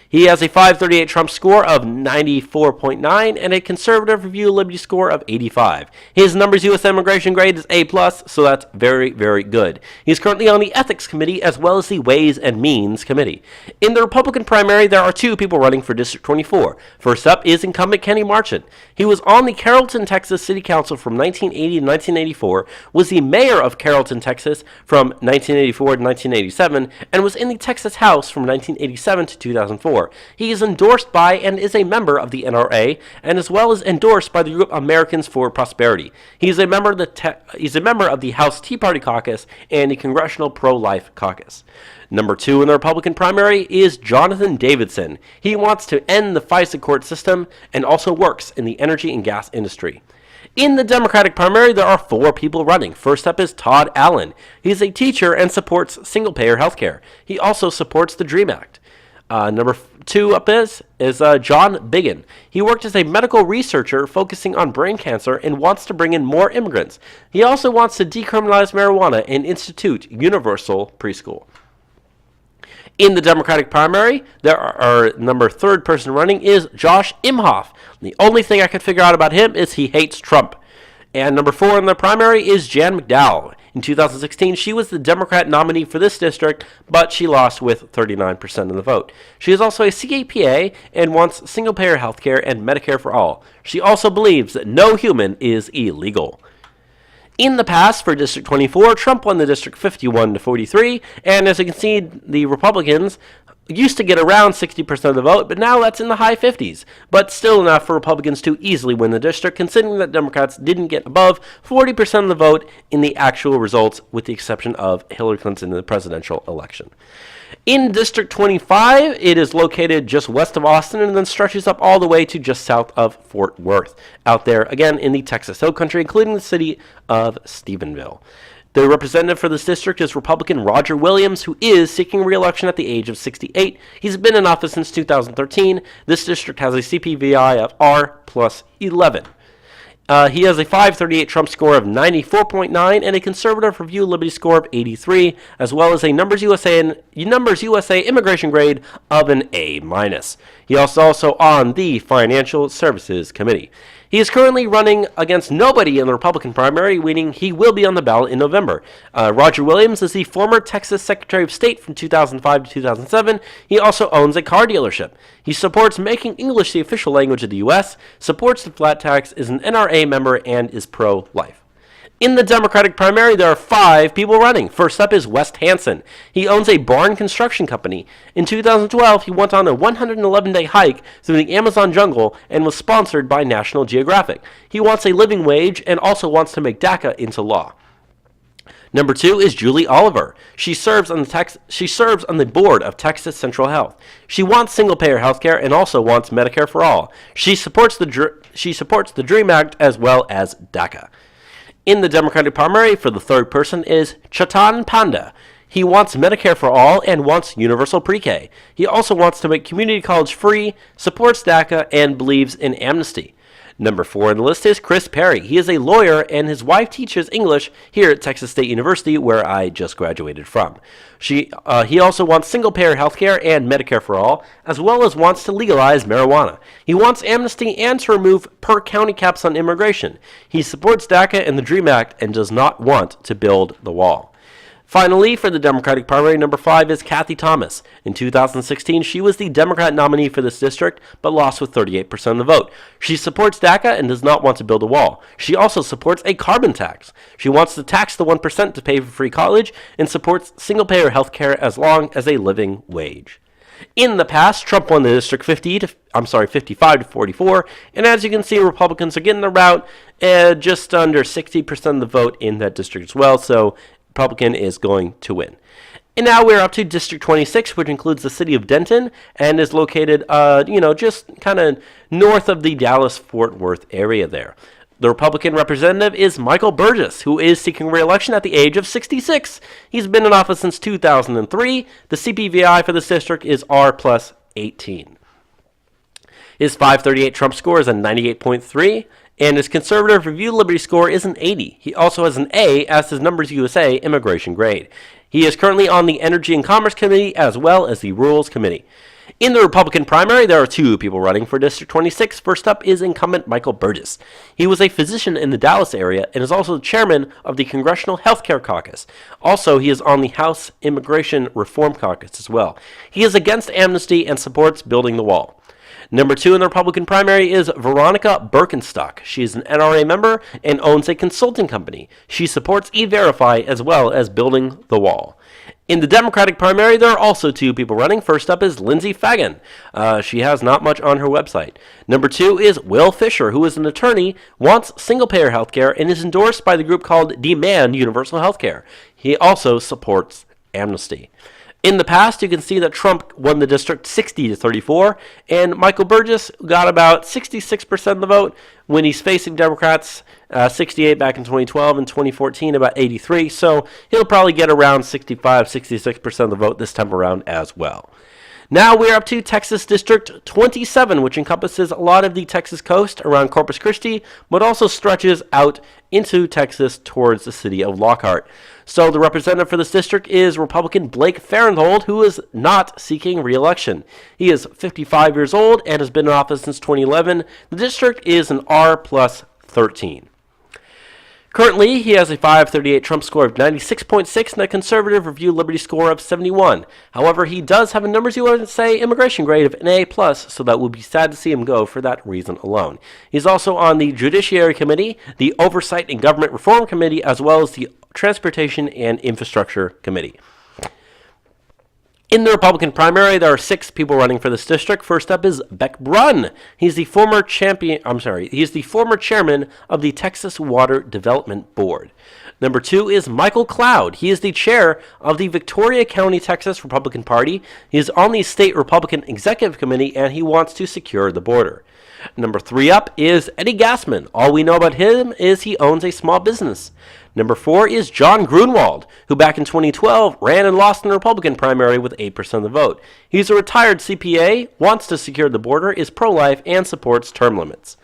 He has a 538 Trump score of 94.9 and a conservative review liberty score of 85. His numbers U.S. immigration grade is A+, so that's very, very good. He's currently on the Ethics Committee as well as the Ways and Means Committee. In the Republican primary, there are two people running for District 24. First up is incumbent Kenny Marchant. He was on the Carrollton, Texas City Council from 1980 to 1984, was the mayor of Carrollton, Texas from 1984 to 1987, and was in the Texas House from 1987 to 2004. He is endorsed by and is a member of the NRA, and as well as endorsed by the group Americans for Prosperity. He is a member of the House Tea Party Caucus and the Congressional Pro-Life Caucus. Number 2 in the Republican primary is Jonathan Davidson. He wants to end the FISA court system and also works in the energy and gas industry. In the Democratic primary, there are 4 people running. First up is Todd Allen. He is a teacher and supports single-payer health care. He also supports the DREAM Act. Number 2 up is John Biggin. He worked as a medical researcher focusing on brain cancer and wants to bring in more immigrants. He also wants to decriminalize marijuana and institute universal preschool. In the Democratic primary, there are number 3rd person running is Josh Imhoff. The only thing I could figure out about him is he hates Trump. And number 4 in the primary is Jan McDowell. In 2016, she was the Democrat nominee for this district, but she lost with 39% of the vote. She is also a CAPA and wants single-payer health care and Medicare for all. She also believes that no human is illegal. In the past, for District 24, Trump won the district 51 to 43, and as you can see, the Republicans used to get around 60% of the vote, but now that's in the high 50s. But still enough for Republicans to easily win the district, considering that Democrats didn't get above 40% of the vote in the actual results, with the exception of Hillary Clinton in the presidential election. In District 25, it is located just west of Austin and then stretches up all the way to just south of Fort Worth, out there, again, in the Texas Hill Country, including the city of Stephenville. The representative for this district is Republican Roger Williams, who is seeking re-election at the age of 68. He's been in office since 2013. This district has a CPVI of R plus 11. He has a 538 Trump score of 94.9 and a conservative review liberty score of 83, as well as a Numbers USA immigration grade of an A-. He is also on the Financial Services Committee. He is currently running against nobody in the Republican primary, meaning he will be on the ballot in November. Roger Williams is the former Texas Secretary of State from 2005 to 2007. He also owns a car dealership. He supports making English the official language of the U.S., supports the flat tax, is an NRA member, and is pro-life. In the Democratic primary, there are 5 people running. First up is West Hansen. He owns a barn construction company. In 2012, he went on a 111-day hike through the Amazon jungle and was sponsored by National Geographic. He wants a living wage and also wants to make DACA into law. Number 2 is Julie Oliver. She serves on the board of Texas Central Health. She wants single-payer health care and also wants Medicare for all. She supports the DREAM Act as well as DACA. In the Democratic primary, for the 3rd person is Chetan Panda. He wants Medicare for all and wants universal pre-K. He also wants to make community college free, supports DACA, and believes in amnesty. Number 4 on the list is Chris Perry. He is a lawyer, and his wife teaches English here at Texas State University, where I just graduated from. He also wants single-payer health care and Medicare for all, as well as wants to legalize marijuana. He wants amnesty and to remove per-county caps on immigration. He supports DACA and the DREAM Act and does not want to build the wall. Finally, for the Democratic primary, number 5 is Kathy Thomas. In 2016, she was the Democrat nominee for this district, but lost with 38% of the vote. She supports DACA and does not want to build a wall. She also supports a carbon tax. She wants to tax the 1% to pay for free college and supports single-payer health care as long as a living wage. In the past, Trump won the district 55 to 44, and as you can see, Republicans are getting around just under 60% of the vote in that district as well, so Republican is going to win. And now we're up to District 26, which includes the city of Denton and is located, just kind of north of the Dallas-Fort Worth area there. The Republican representative is Michael Burgess, who is seeking re-election at the age of 66. He's been in office since 2003. The CPVI for this district is R plus 18. His 538 Trump score is a 98.3, and his conservative Review Liberty score is an 80. He also has an A as his Numbers USA immigration grade. He is currently on the Energy and Commerce Committee as well as the Rules Committee. In the Republican primary, there are two people running for District 26. First up is incumbent Michael Burgess. He was a physician in the Dallas area and is also the chairman of the Congressional Healthcare Caucus. Also, he is on the House Immigration Reform Caucus as well. He is against amnesty and supports building the wall. Number 2 in the Republican primary is Veronica Birkenstock. She is an NRA member and owns a consulting company. She supports E-Verify as well as building the wall. In the Democratic primary, there are also two people running. First up is Lindsey Fagan. She has not much on her website. Number 2 is Will Fisher, who is an attorney, wants single-payer health care, and is endorsed by the group called Demand Universal Health Care. He also supports amnesty. In the past, you can see that Trump won the district 60-34, and Michael Burgess got about 66% of the vote when he's facing Democrats, 68 back in 2012, and 2014 about 83, so he'll probably get around 65-66% of the vote this time around as well. Now we're up to Texas District 27, which encompasses a lot of the Texas coast around Corpus Christi, but also stretches out into Texas towards the city of Lockhart. So the representative for this district is Republican Blake Farenthold, who is not seeking re-election. He is 55 years old and has been in office since 2011. The district is an R plus 13. Currently, he has a 538 Trump score of 96.6 and a conservative Review Liberty score of 71. However, he does have a Numbers USA immigration grade of an A+, so that would be sad to see him go for that reason alone. He's also on the Judiciary Committee, the Oversight and Government Reform Committee, as well as the Transportation and Infrastructure Committee. In the Republican primary, there are 6 people running for this district. First up is Beck Brunn. He's the former chairman of the Texas Water Development Board. Number 2 is Michael Cloud. He is the chair of the Victoria County, Texas Republican Party. He is on the State Republican Executive Committee, and he wants to secure the border. Number 3 up is Eddie Gassman. All we know about him is he owns a small business. Number 4 is John Grunwald, who back in 2012 ran and lost in the Republican primary with 8% of the vote. He's a retired CPA, wants to secure the border, is pro-life, and supports term limits.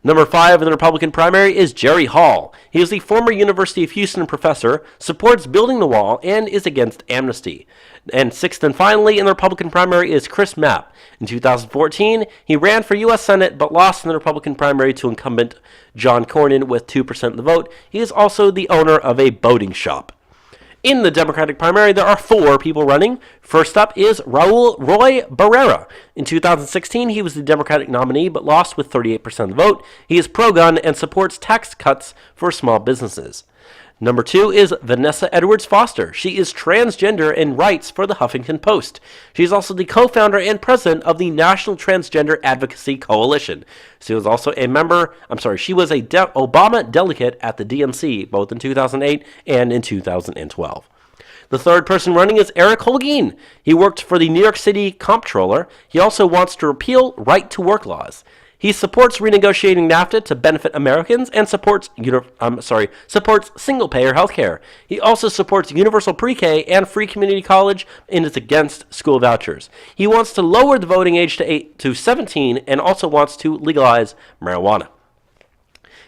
Number 5 in the Republican primary is Jerry Hall. He is the former University of Houston professor, supports building the wall, and is against amnesty. And 6th and finally in the Republican primary is Chris Mapp. In 2014, he ran for U.S. Senate but lost in the Republican primary to incumbent John Cornyn with 2% of the vote. He is also the owner of a boating shop. In the Democratic primary, there are 4 people running. First up is Raul Roy Barrera. In 2016, he was the Democratic nominee, but lost with 38% of the vote. He is pro-gun and supports tax cuts for small businesses. Number 2 is Vanessa Edwards Foster. She is transgender and writes for the Huffington Post. She is also the co-founder and president of the National Transgender Advocacy Coalition. She was also a Obama delegate at the DNC, both in 2008 and in 2012. The third person running is Eric Holguin. He worked for the New York City Comptroller. He also wants to repeal right-to-work laws. He supports renegotiating NAFTA to benefit Americans and supports single-payer health care. He also supports universal pre-K and free community college and is against school vouchers. He wants to lower the voting age to 17 and also wants to legalize marijuana.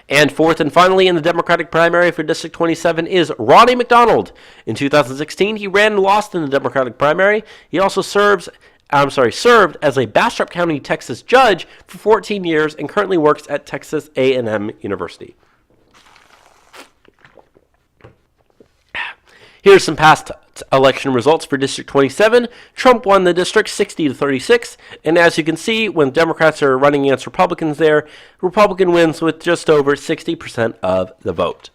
And 4th and finally in the Democratic primary for District 27 is Ronnie McDonald. In 2016, he ran and lost in the Democratic primary. He also served as a Bastrop County, Texas judge for 14 years and currently works at Texas A&M University. Here's some past election results for District 27. Trump won the district 60-36, and as you can see, when Democrats are running against Republicans there, Republican wins with just over 60% of the vote.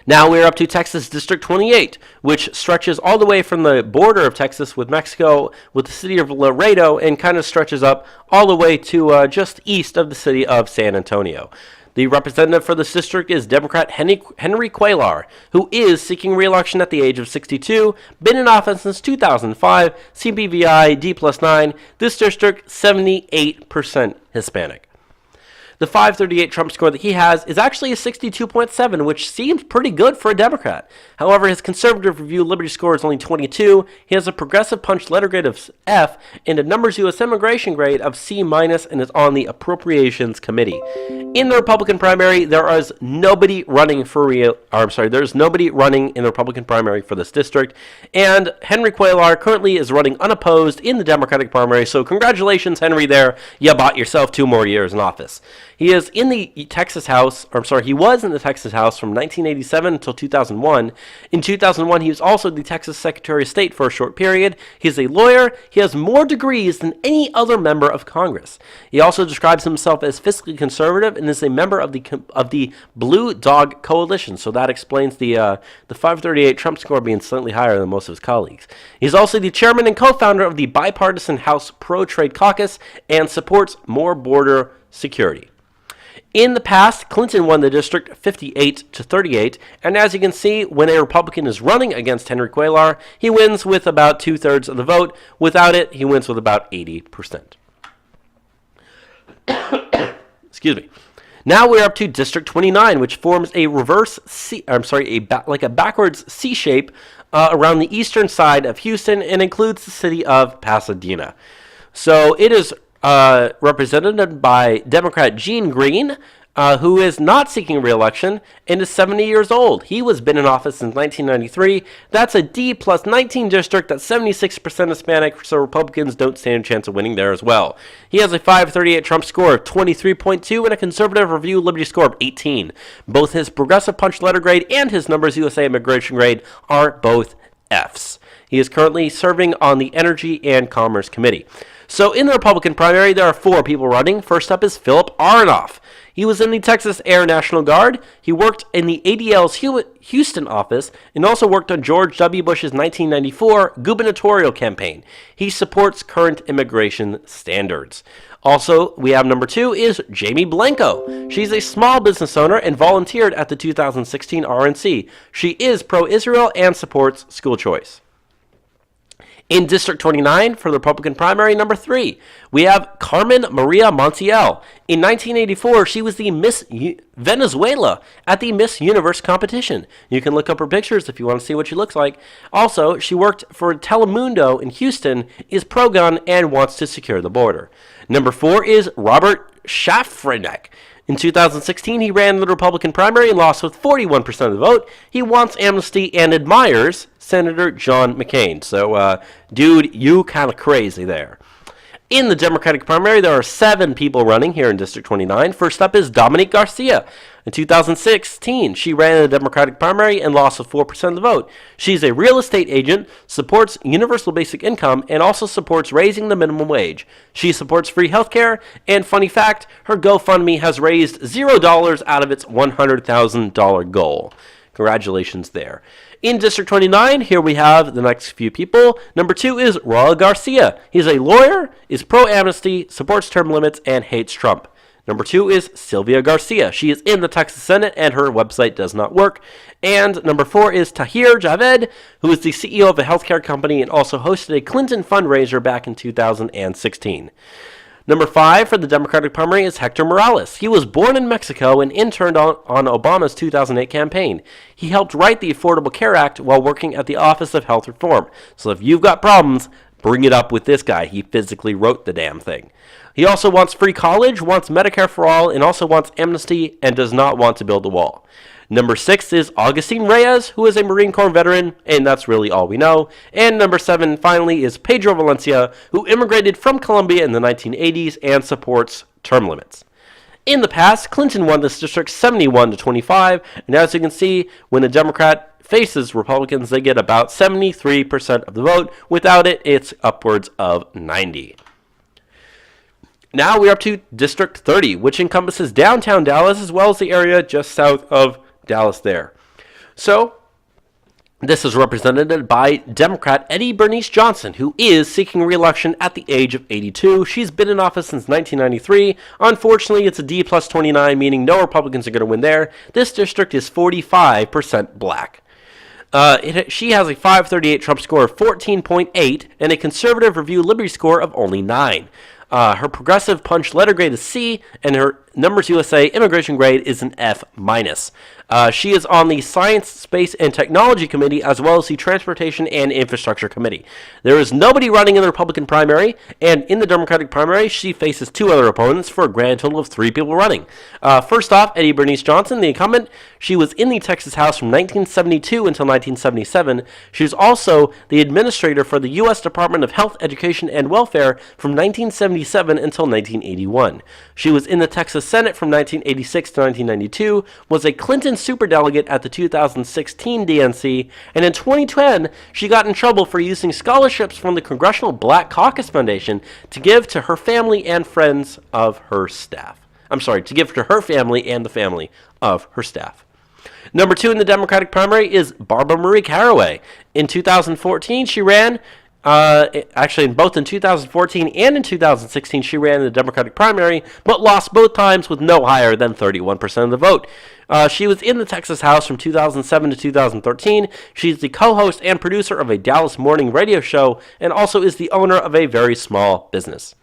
Now we're up to Texas District 28, which stretches all the way from the border of Texas with Mexico, with the city of Laredo, and kind of stretches up all the way to just east of the city of San Antonio. The representative for this district is Democrat Henry Cuellar, who is seeking re-election at the age of 62, been in office since 2005, CPVI D+9, this district 78% Hispanic. The 538 Trump score that he has is actually a 62.7, which seems pretty good for a Democrat. However, his conservative review Liberty score is only 22. He has a progressive punch letter grade of F and a numbers U.S. immigration grade of C- and is on the Appropriations Committee. In the Republican primary, there's nobody running in the Republican primary for this district, and Henry Cuellar currently is running unopposed in the Democratic primary, so congratulations, Henry, there. You bought yourself 2 more years in office. He was in the Texas House from 1987 until 2001. In 2001, he was also the Texas Secretary of State for a short period. He's a lawyer. He has more degrees than any other member of Congress. He also describes himself as fiscally conservative and is a member of the Blue Dog Coalition, so that explains the 538 Trump score being slightly higher than most of his colleagues. He's also the chairman and co-founder of the bipartisan House Pro-Trade Caucus and supports more border security. In the past, Clinton won the district 58-38, and as you can see, when a Republican is running against Henry Cuellar, he wins with about 2/3 of the vote. Without it, he wins with about 80%. Excuse me. Now we're up to District 29, which forms a backwards C shape around the eastern side of Houston and includes the city of Pasadena. So it is represented by Democrat Gene Green, who is not seeking re-election and is 70 years old. He has been in office since 1993. That's a D+19 district. That's 76% Hispanic, so Republicans don't stand a chance of winning there as well. He has a 538 Trump score of 23.2 and a conservative review Liberty score of 18. Both his progressive punch letter grade and his numbers USA immigration grade are both Fs. He is currently serving on the Energy and Commerce Committee. So in the Republican primary, there are 4 people running. First up is Philip Aronoff. He was in the Texas Air National Guard. He worked in the ADL's Houston office and also worked on George W. Bush's 1994 gubernatorial campaign. He supports current immigration standards. Also, we have number 2 is Jamie Blanco. She's a small business owner and volunteered at the 2016 RNC. She is pro-Israel and supports school choice. In District 29, for the Republican primary, number 3, we have Carmen Maria Montiel. In 1984, she was the Miss Venezuela at the Miss Universe competition. You can look up her pictures if you want to see what she looks like. Also, she worked for Telemundo in Houston, is pro-gun, and wants to secure the border. Number 4 is Robert Schafranek. In 2016, he ran the Republican primary and lost with 41% of the vote. He wants amnesty and admires Senator John McCain. So, dude, you kind of crazy there. In the Democratic primary, there are 7 people running here in District 29. First up is Dominique Garcia. In 2016, she ran the Democratic primary and lost with 4% of the vote. She's a real estate agent, supports universal basic income, and also supports raising the minimum wage. She supports free healthcare, and funny fact, her GoFundMe has raised $0 out of its $100,000 goal. Congratulations there. In District 29, here we have the next few people. Number 2 is Raul Garcia. He's a lawyer, is pro-amnesty, supports term limits, and hates Trump. Number 2 is Sylvia Garcia. She is in the Texas Senate, and her website does not work. And number 4 is Tahir Javed, who is the CEO of a healthcare company and also hosted a Clinton fundraiser back in 2016. Number 5 for the Democratic primary is Hector Morales. He was born in Mexico and interned on Obama's 2008 campaign. He helped write the Affordable Care Act while working at the Office of Health Reform. So if you've got problems, bring it up with this guy. He physically wrote the damn thing. He also wants free college, wants Medicare for all, and also wants amnesty and does not want to build a wall. Number 6 is Augustine Reyes, who is a Marine Corps veteran, and that's really all we know. And number 7, finally, is Pedro Valencia, who immigrated from Colombia in the 1980s and supports term limits. In the past, Clinton won this district 71-25, and as you can see, when a Democrat faces Republicans, they get about 73% of the vote. Without it, it's upwards of 90%. Now we're up to District 30, which encompasses downtown Dallas as well as the area just south of Dallas there. So, this is represented by Democrat Eddie Bernice Johnson, who is seeking re-election at the age of 82. She's been in office since 1993. Unfortunately, it's a D+29, meaning no Republicans are going to win there. This district is 45% black. She has a 538 Trump score of 14.8 and a conservative review Liberty score of only 9. Her progressive punch letter grade is C, and her numbers USA immigration grade is an F minus. She is on the Science, Space, and Technology Committee as well as the Transportation and Infrastructure Committee. There is nobody running in the Republican primary, and in the Democratic primary, she faces two other opponents for a grand total of 3 people running. First off, Eddie Bernice Johnson, the incumbent. She was in the Texas House from 1972 until 1977. She was also the administrator for the U.S. Department of Health, Education, and Welfare from 1977 until 1981. She was in the Texas Senate from 1986 to 1992, was a Clinton superdelegate at the 2016 DNC, and in 2010, she got in trouble for using scholarships from the Congressional Black Caucus Foundation to give to her family and friends of her staff. To give to her family and the family of her staff. Number 2 in the Democratic primary is Barbara Marie Caraway. In 2014, she ran both in 2014 and in 2016, she ran in the Democratic primary, but lost both times with no higher than 31% of the vote. She was in the Texas House from 2007 to 2013. She's the co-host and producer of a Dallas morning radio show and also is the owner of a very small business.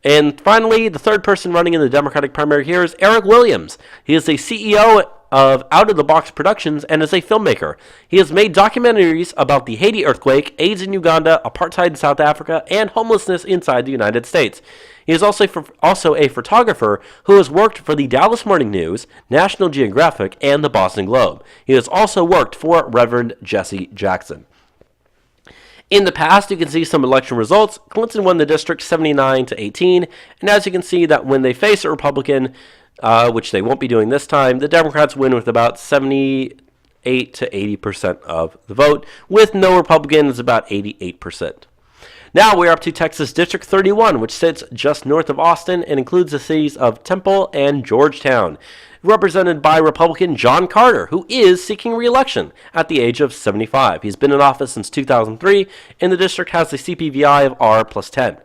And finally, the third person running in the Democratic primary here is Eric Williams. He is the CEO of Out of the Box Productions and is a filmmaker. He has made documentaries about the Haiti earthquake, AIDS in Uganda, apartheid in South Africa, and homelessness inside the United States. He is also a photographer who has worked for the Dallas Morning News, National Geographic, and the Boston Globe. He has also worked for Reverend Jesse Jackson. In the past, you can see some election results. Clinton won the district 79 to 18, and as you can see that when they face a Republican, which they won't be doing this time, the Democrats win with about 78 to 80% of the vote, with no Republicans about 88%. Now we're up to Texas District 31, which sits just north of Austin and includes the cities of Temple and Georgetown, represented by Republican John Carter, who is seeking re-election at the age of 75. He's been in office since 2003, and the district has a CPVI of R plus 10.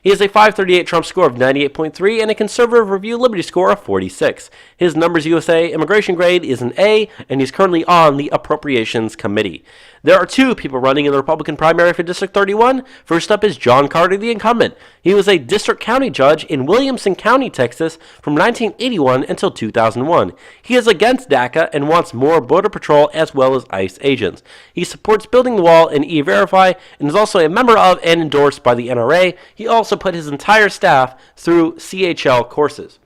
He has a 538 Trump score of 98.3 and a conservative review Liberty score of 46. His Numbers USA immigration grade is an A, and he's currently on the Appropriations Committee. There are 2 people running in the Republican primary for District 31. First up is John Carter, the incumbent. He was a district county judge in Williamson County, Texas from 1981 until 2001. He is against DACA and wants more Border Patrol as well as ICE agents. He supports building the wall and E-Verify and is also a member of and endorsed by the NRA. He also put his entire staff through CHL courses.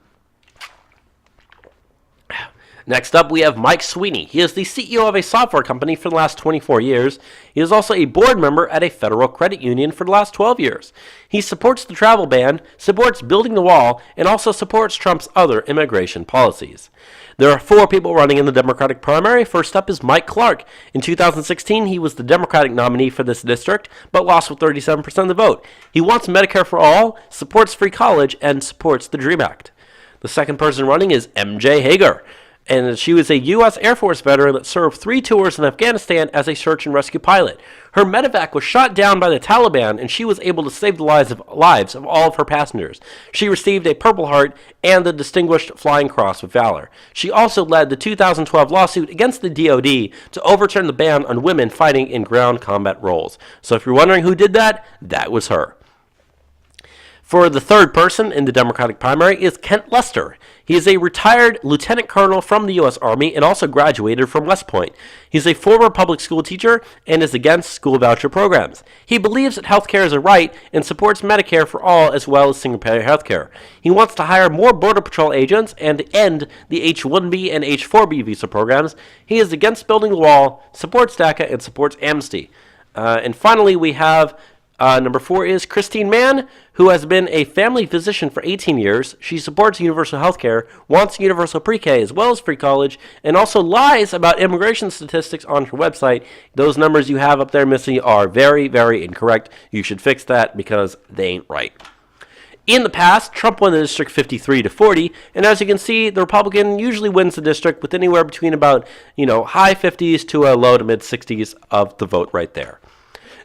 Next up, we have Mike Sweeney. He is the CEO of a software company for the last 24 years. He is also a board member at a federal credit union for the last 12 years. He supports the travel ban, supports building the wall, and also supports Trump's other immigration policies. There are 4 people running in the Democratic primary. First up is Mike Clark. In 2016, he was the Democratic nominee for this district, but lost with 37% of the vote. He wants Medicare for all, supports free college, and supports the DREAM Act. The second person running is MJ Hager, and she was a U.S. Air Force veteran that served 3 tours in Afghanistan as a search and rescue pilot. Her medevac was shot down by the Taliban, and she was able to save the lives of all of her passengers. She received a Purple Heart and the Distinguished Flying Cross of Valor. She also led the 2012 lawsuit against the DoD to overturn the ban on women fighting in ground combat roles. So if you're wondering who did that, that was her. For the third person in the Democratic primary is Kent Lester. He is a retired lieutenant colonel from the U.S. Army and also graduated from West Point. He's a former public school teacher and is against school voucher programs. He believes that health care is a right and supports Medicare for all as well as single-payer health care. He wants to hire more Border Patrol agents and end the H-1B and H-4B visa programs. He is against building the wall, supports DACA, and supports amnesty. And finally, we have number 4 is Christine Mann, who has been a family physician for 18 years. She supports universal health care, wants universal pre-K as well as free college, and also lies about immigration statistics on her website. Those numbers you have up there, Missy, are very, very incorrect. You should fix that because they ain't right. In the past, Trump won the district 53 to 40, and as you can see, the Republican usually wins the district with anywhere between about, high 50s to a low to mid 60s of the vote right there.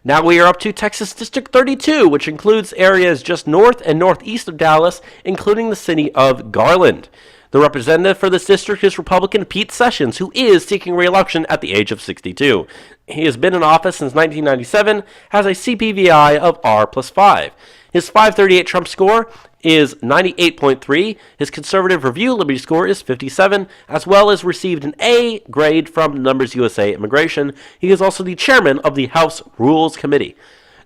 Now we are up to Texas District 32, which includes areas just north and northeast of Dallas, including the city of Garland. The representative for this district is Republican Pete Sessions, who is seeking re-election at the age of 62. He has been in office since 1997, has a CPVI of R plus 5. His 538 Trump score is 98.3. His conservative review liberty score is 57, as well as received an A grade from Numbers USA Immigration. He is also the chairman of the House Rules Committee.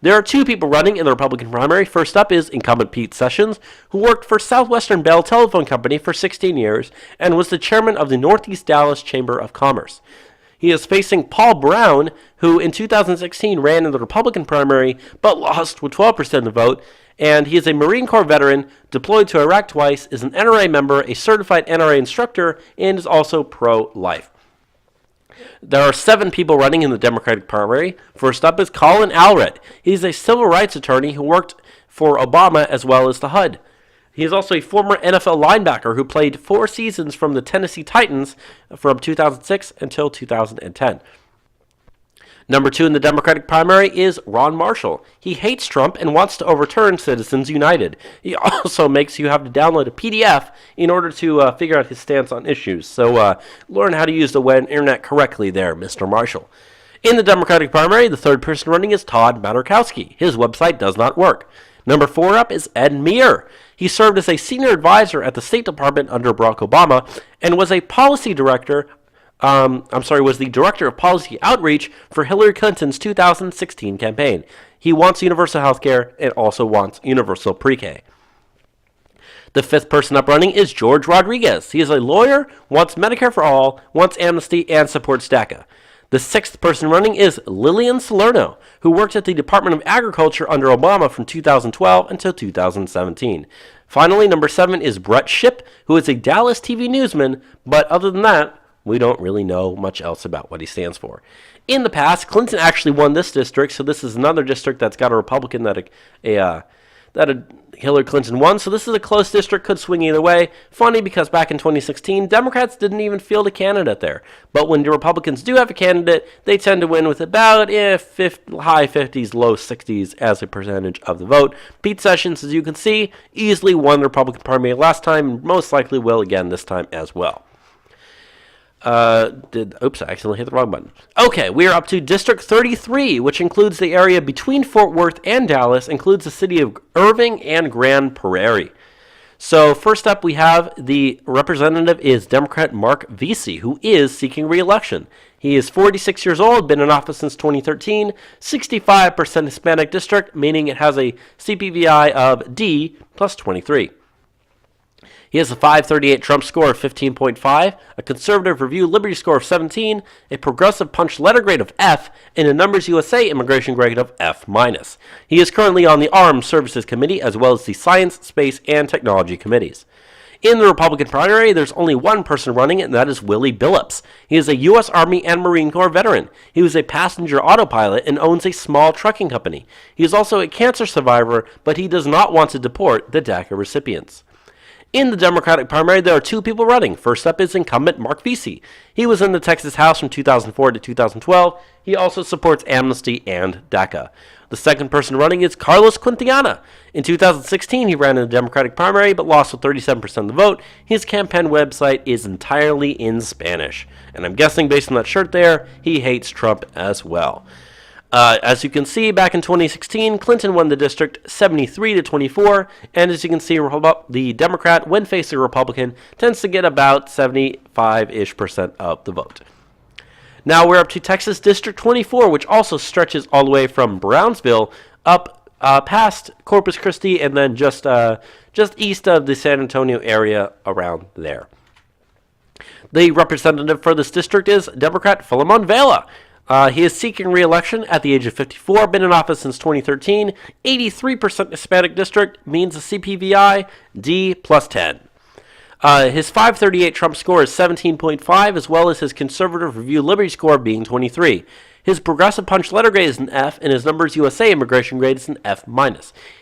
There are two people running in the Republican primary. First up is incumbent Pete Sessions, who worked for Southwestern Bell Telephone Company for 16 years and was the chairman of the Northeast Dallas Chamber of Commerce. He is facing Paul Brown, who in 2016 ran in the Republican primary but lost with 12% of the vote, and he is a Marine Corps veteran, deployed to Iraq twice, is an NRA member, a certified NRA instructor, and is also pro-life. There are 7 people running in the Democratic primary. First up is Colin Allred. He's a civil rights attorney who worked for Obama as well as the HUD. He is also a former NFL linebacker who played 4 seasons from the Tennessee Titans from 2006 until 2010. Number 2 in the Democratic primary is Ron Marshall. He hates Trump and wants to overturn Citizens United. He also makes you have to download a PDF in order to figure out his stance on issues. So learn how to use the web and internet correctly there, Mr. Marshall. In the Democratic primary, the third person running is Todd Maturkowski. His website does not work. Number 4 up is Ed Meir. He served as a senior advisor at the State Department under Barack Obama and was a policy director was the director of policy outreach for Hillary Clinton's 2016 campaign. He wants universal health care and also wants universal pre-K. The 5th person up running is George Rodriguez. He is a lawyer, wants Medicare for all, wants amnesty, and supports DACA. The 6th person running is Lillian Salerno, who worked at the Department of Agriculture under Obama from 2012 until 2017. Finally, number 7 is Brett Shipp, who is a Dallas TV newsman, but other than that, we don't really know much else about what he stands for. In the past, Clinton actually won this district, so this is another district that's got a Republican that Hillary Clinton won, so this is a close district, could swing either way. Funny, because back in 2016, Democrats didn't even field a candidate there. But when the Republicans do have a candidate, they tend to win with about high 50s, low 60s as a percentage of the vote. Pete Sessions, as you can see, easily won the Republican primary last time, and most likely will again this time as well. Oops, I accidentally hit the wrong button. Okay, we are up to District 33, which includes the area between Fort Worth and Dallas, includes the city of Irving and Grand Prairie. So first up, we have the representative is Democrat Mark Vesey, who is seeking re-election. He is 46 years old, been in office since 2013, 65% Hispanic district, meaning it has a CPVI of D plus 23. He has a 538 Trump score of 15.5, a conservative review liberty score of 17, a progressive punch letter grade of F, and a Numbers USA immigration grade of F-. He is currently on the Armed Services Committee as well as the Science, Space, and Technology Committees. In the Republican primary, there's only one person running, and that is Willie Billups. He is a U.S. Army and Marine Corps veteran. He was a passenger autopilot and owns a small trucking company. He is also a cancer survivor, but he does not want to deport the DACA recipients. In the Democratic primary, there are 2 people running. First up is incumbent Mark Vesey. He was in the Texas House from 2004 to 2012. He also supports amnesty and DACA. The second person running is Carlos Quintana. In 2016, he ran in the Democratic primary but lost with 37% of the vote. His campaign website is entirely in Spanish. And I'm guessing based on that shirt there, he hates Trump as well. As you can see, back in 2016, Clinton won the district 73-24, and as you can see, the Democrat, when facing a Republican, tends to get about 75-ish% of the vote. Now we're up to Texas District 24, which also stretches all the way from Brownsville up past Corpus Christi and then just east of the San Antonio area around there. The representative for this district is Democrat Philemon Vela. He is seeking re-election at the age of 54, been in office since 2013, 83% Hispanic district, means a CPVI D plus 10. His 538 Trump score is 17.5, as well as his conservative review liberty score being 23. His progressive punch letter grade is an F, and his Numbers USA immigration grade is an F-.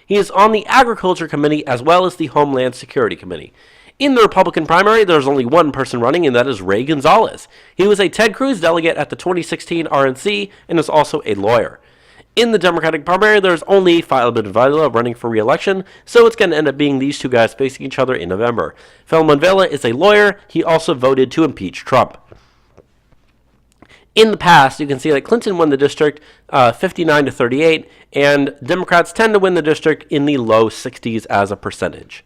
He is on the Agriculture Committee as well as the Homeland Security Committee. In the Republican primary, there's only one person running, and that is Ray Gonzalez. He was a Ted Cruz delegate at the 2016 RNC and is also a lawyer. In the Democratic primary, there's only Philemon Vela running for re-election, so it's going to end up being these two guys facing each other in November. Philemon Vela is a lawyer. He also voted to impeach Trump. In the past, you can see that Clinton won the district 59 to 38, and Democrats tend to win the district in the low 60s as a percentage.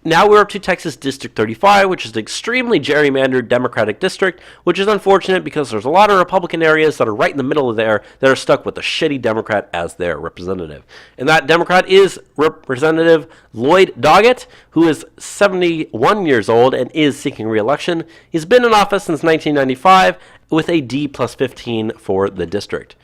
Now we're up to Texas District 35, which is an extremely gerrymandered Democratic district, which is unfortunate because there's a lot of Republican areas that are right in the middle of there that are stuck with a shitty Democrat as their representative. And that Democrat is Representative Lloyd Doggett, who is 71 years old and is seeking re-election. He's been in office since 1995 with a D plus 15 for the district.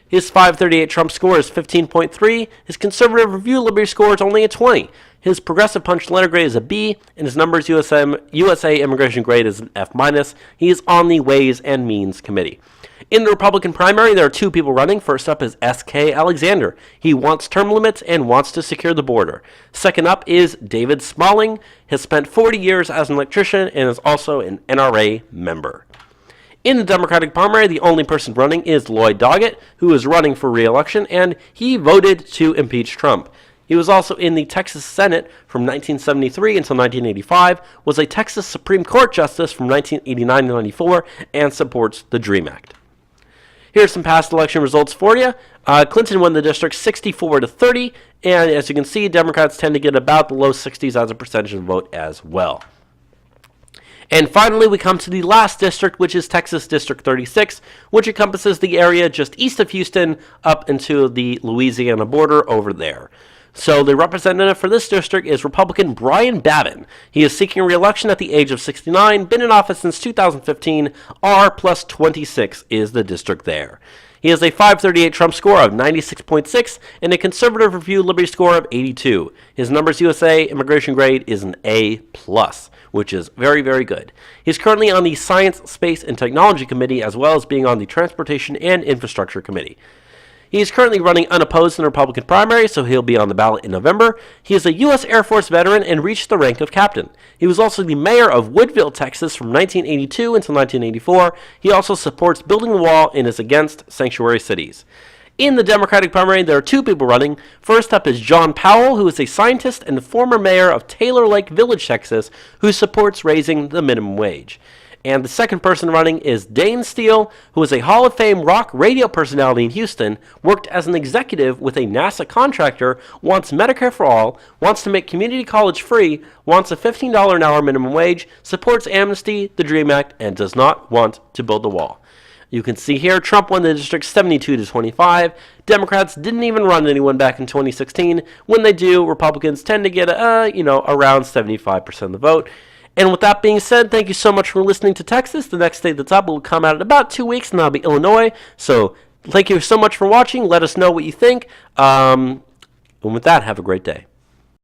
His 538 Trump score is 15.3. His conservative review liberty score is only a 20. His progressive punch letter grade is a B, and his numbers USA immigration grade is an F-. He is on the Ways and Means Committee. In the Republican primary, there are two people running. First up is S.K. Alexander. He wants term limits and wants to secure the border. Second up is David Smalling. Has spent 40 years as an electrician and is also an NRA member. In the Democratic primary, the only person running is Lloyd Doggett, who is running for re-election, and he voted to impeach Trump. He was also in the Texas Senate from 1973 until 1985, was a Texas Supreme Court justice from 1989 to 94, and supports the DREAM Act. Here's some past election results for you. Clinton won the district 64 to 30, and as you can see, Democrats tend to get about the low 60s as a percentage of the vote as well. And finally, we come to the last district, which is Texas District 36, which encompasses the area just east of Houston up into the Louisiana border over there. So the representative for this district is Republican Brian Babin. He is seeking re-election at the age of 69, been in office since 2015. R plus 26 is the district there. He has a 538 Trump score of 96.6 and a conservative review liberty score of 82. His numbers USA immigration grade is an A+, which is very, very good. He's currently on the Science, Space, and Technology Committee, as well as being on the Transportation and Infrastructure Committee. He is currently running unopposed in the Republican primary, so he'll be on the ballot in November. He is a U.S. Air Force veteran and reached the rank of captain. He was also the mayor of Woodville, Texas from 1982 until 1984. He also supports building the wall and is against sanctuary cities. In the Democratic primary, there are two people running. First up is John Powell, who is a scientist and former mayor of Taylor Lake Village, Texas, who supports raising the minimum wage. And the second person running is Dane Steele, who is a Hall of Fame rock radio personality in Houston, worked as an executive with a NASA contractor, wants Medicare for all, wants to make community college free, wants a $15 an hour minimum wage, supports amnesty, the DREAM Act, and does not want to build the wall. You can see here, Trump won the district 72 to 25. Democrats didn't even run anyone back in 2016. When they do, Republicans tend to get, around 75% of the vote. And with that being said, thank you so much for listening to Texas. The next state that's up will come out in about 2 weeks, and that'll be Illinois. So thank you so much for watching. Let us know what you think. And with that, have a great day.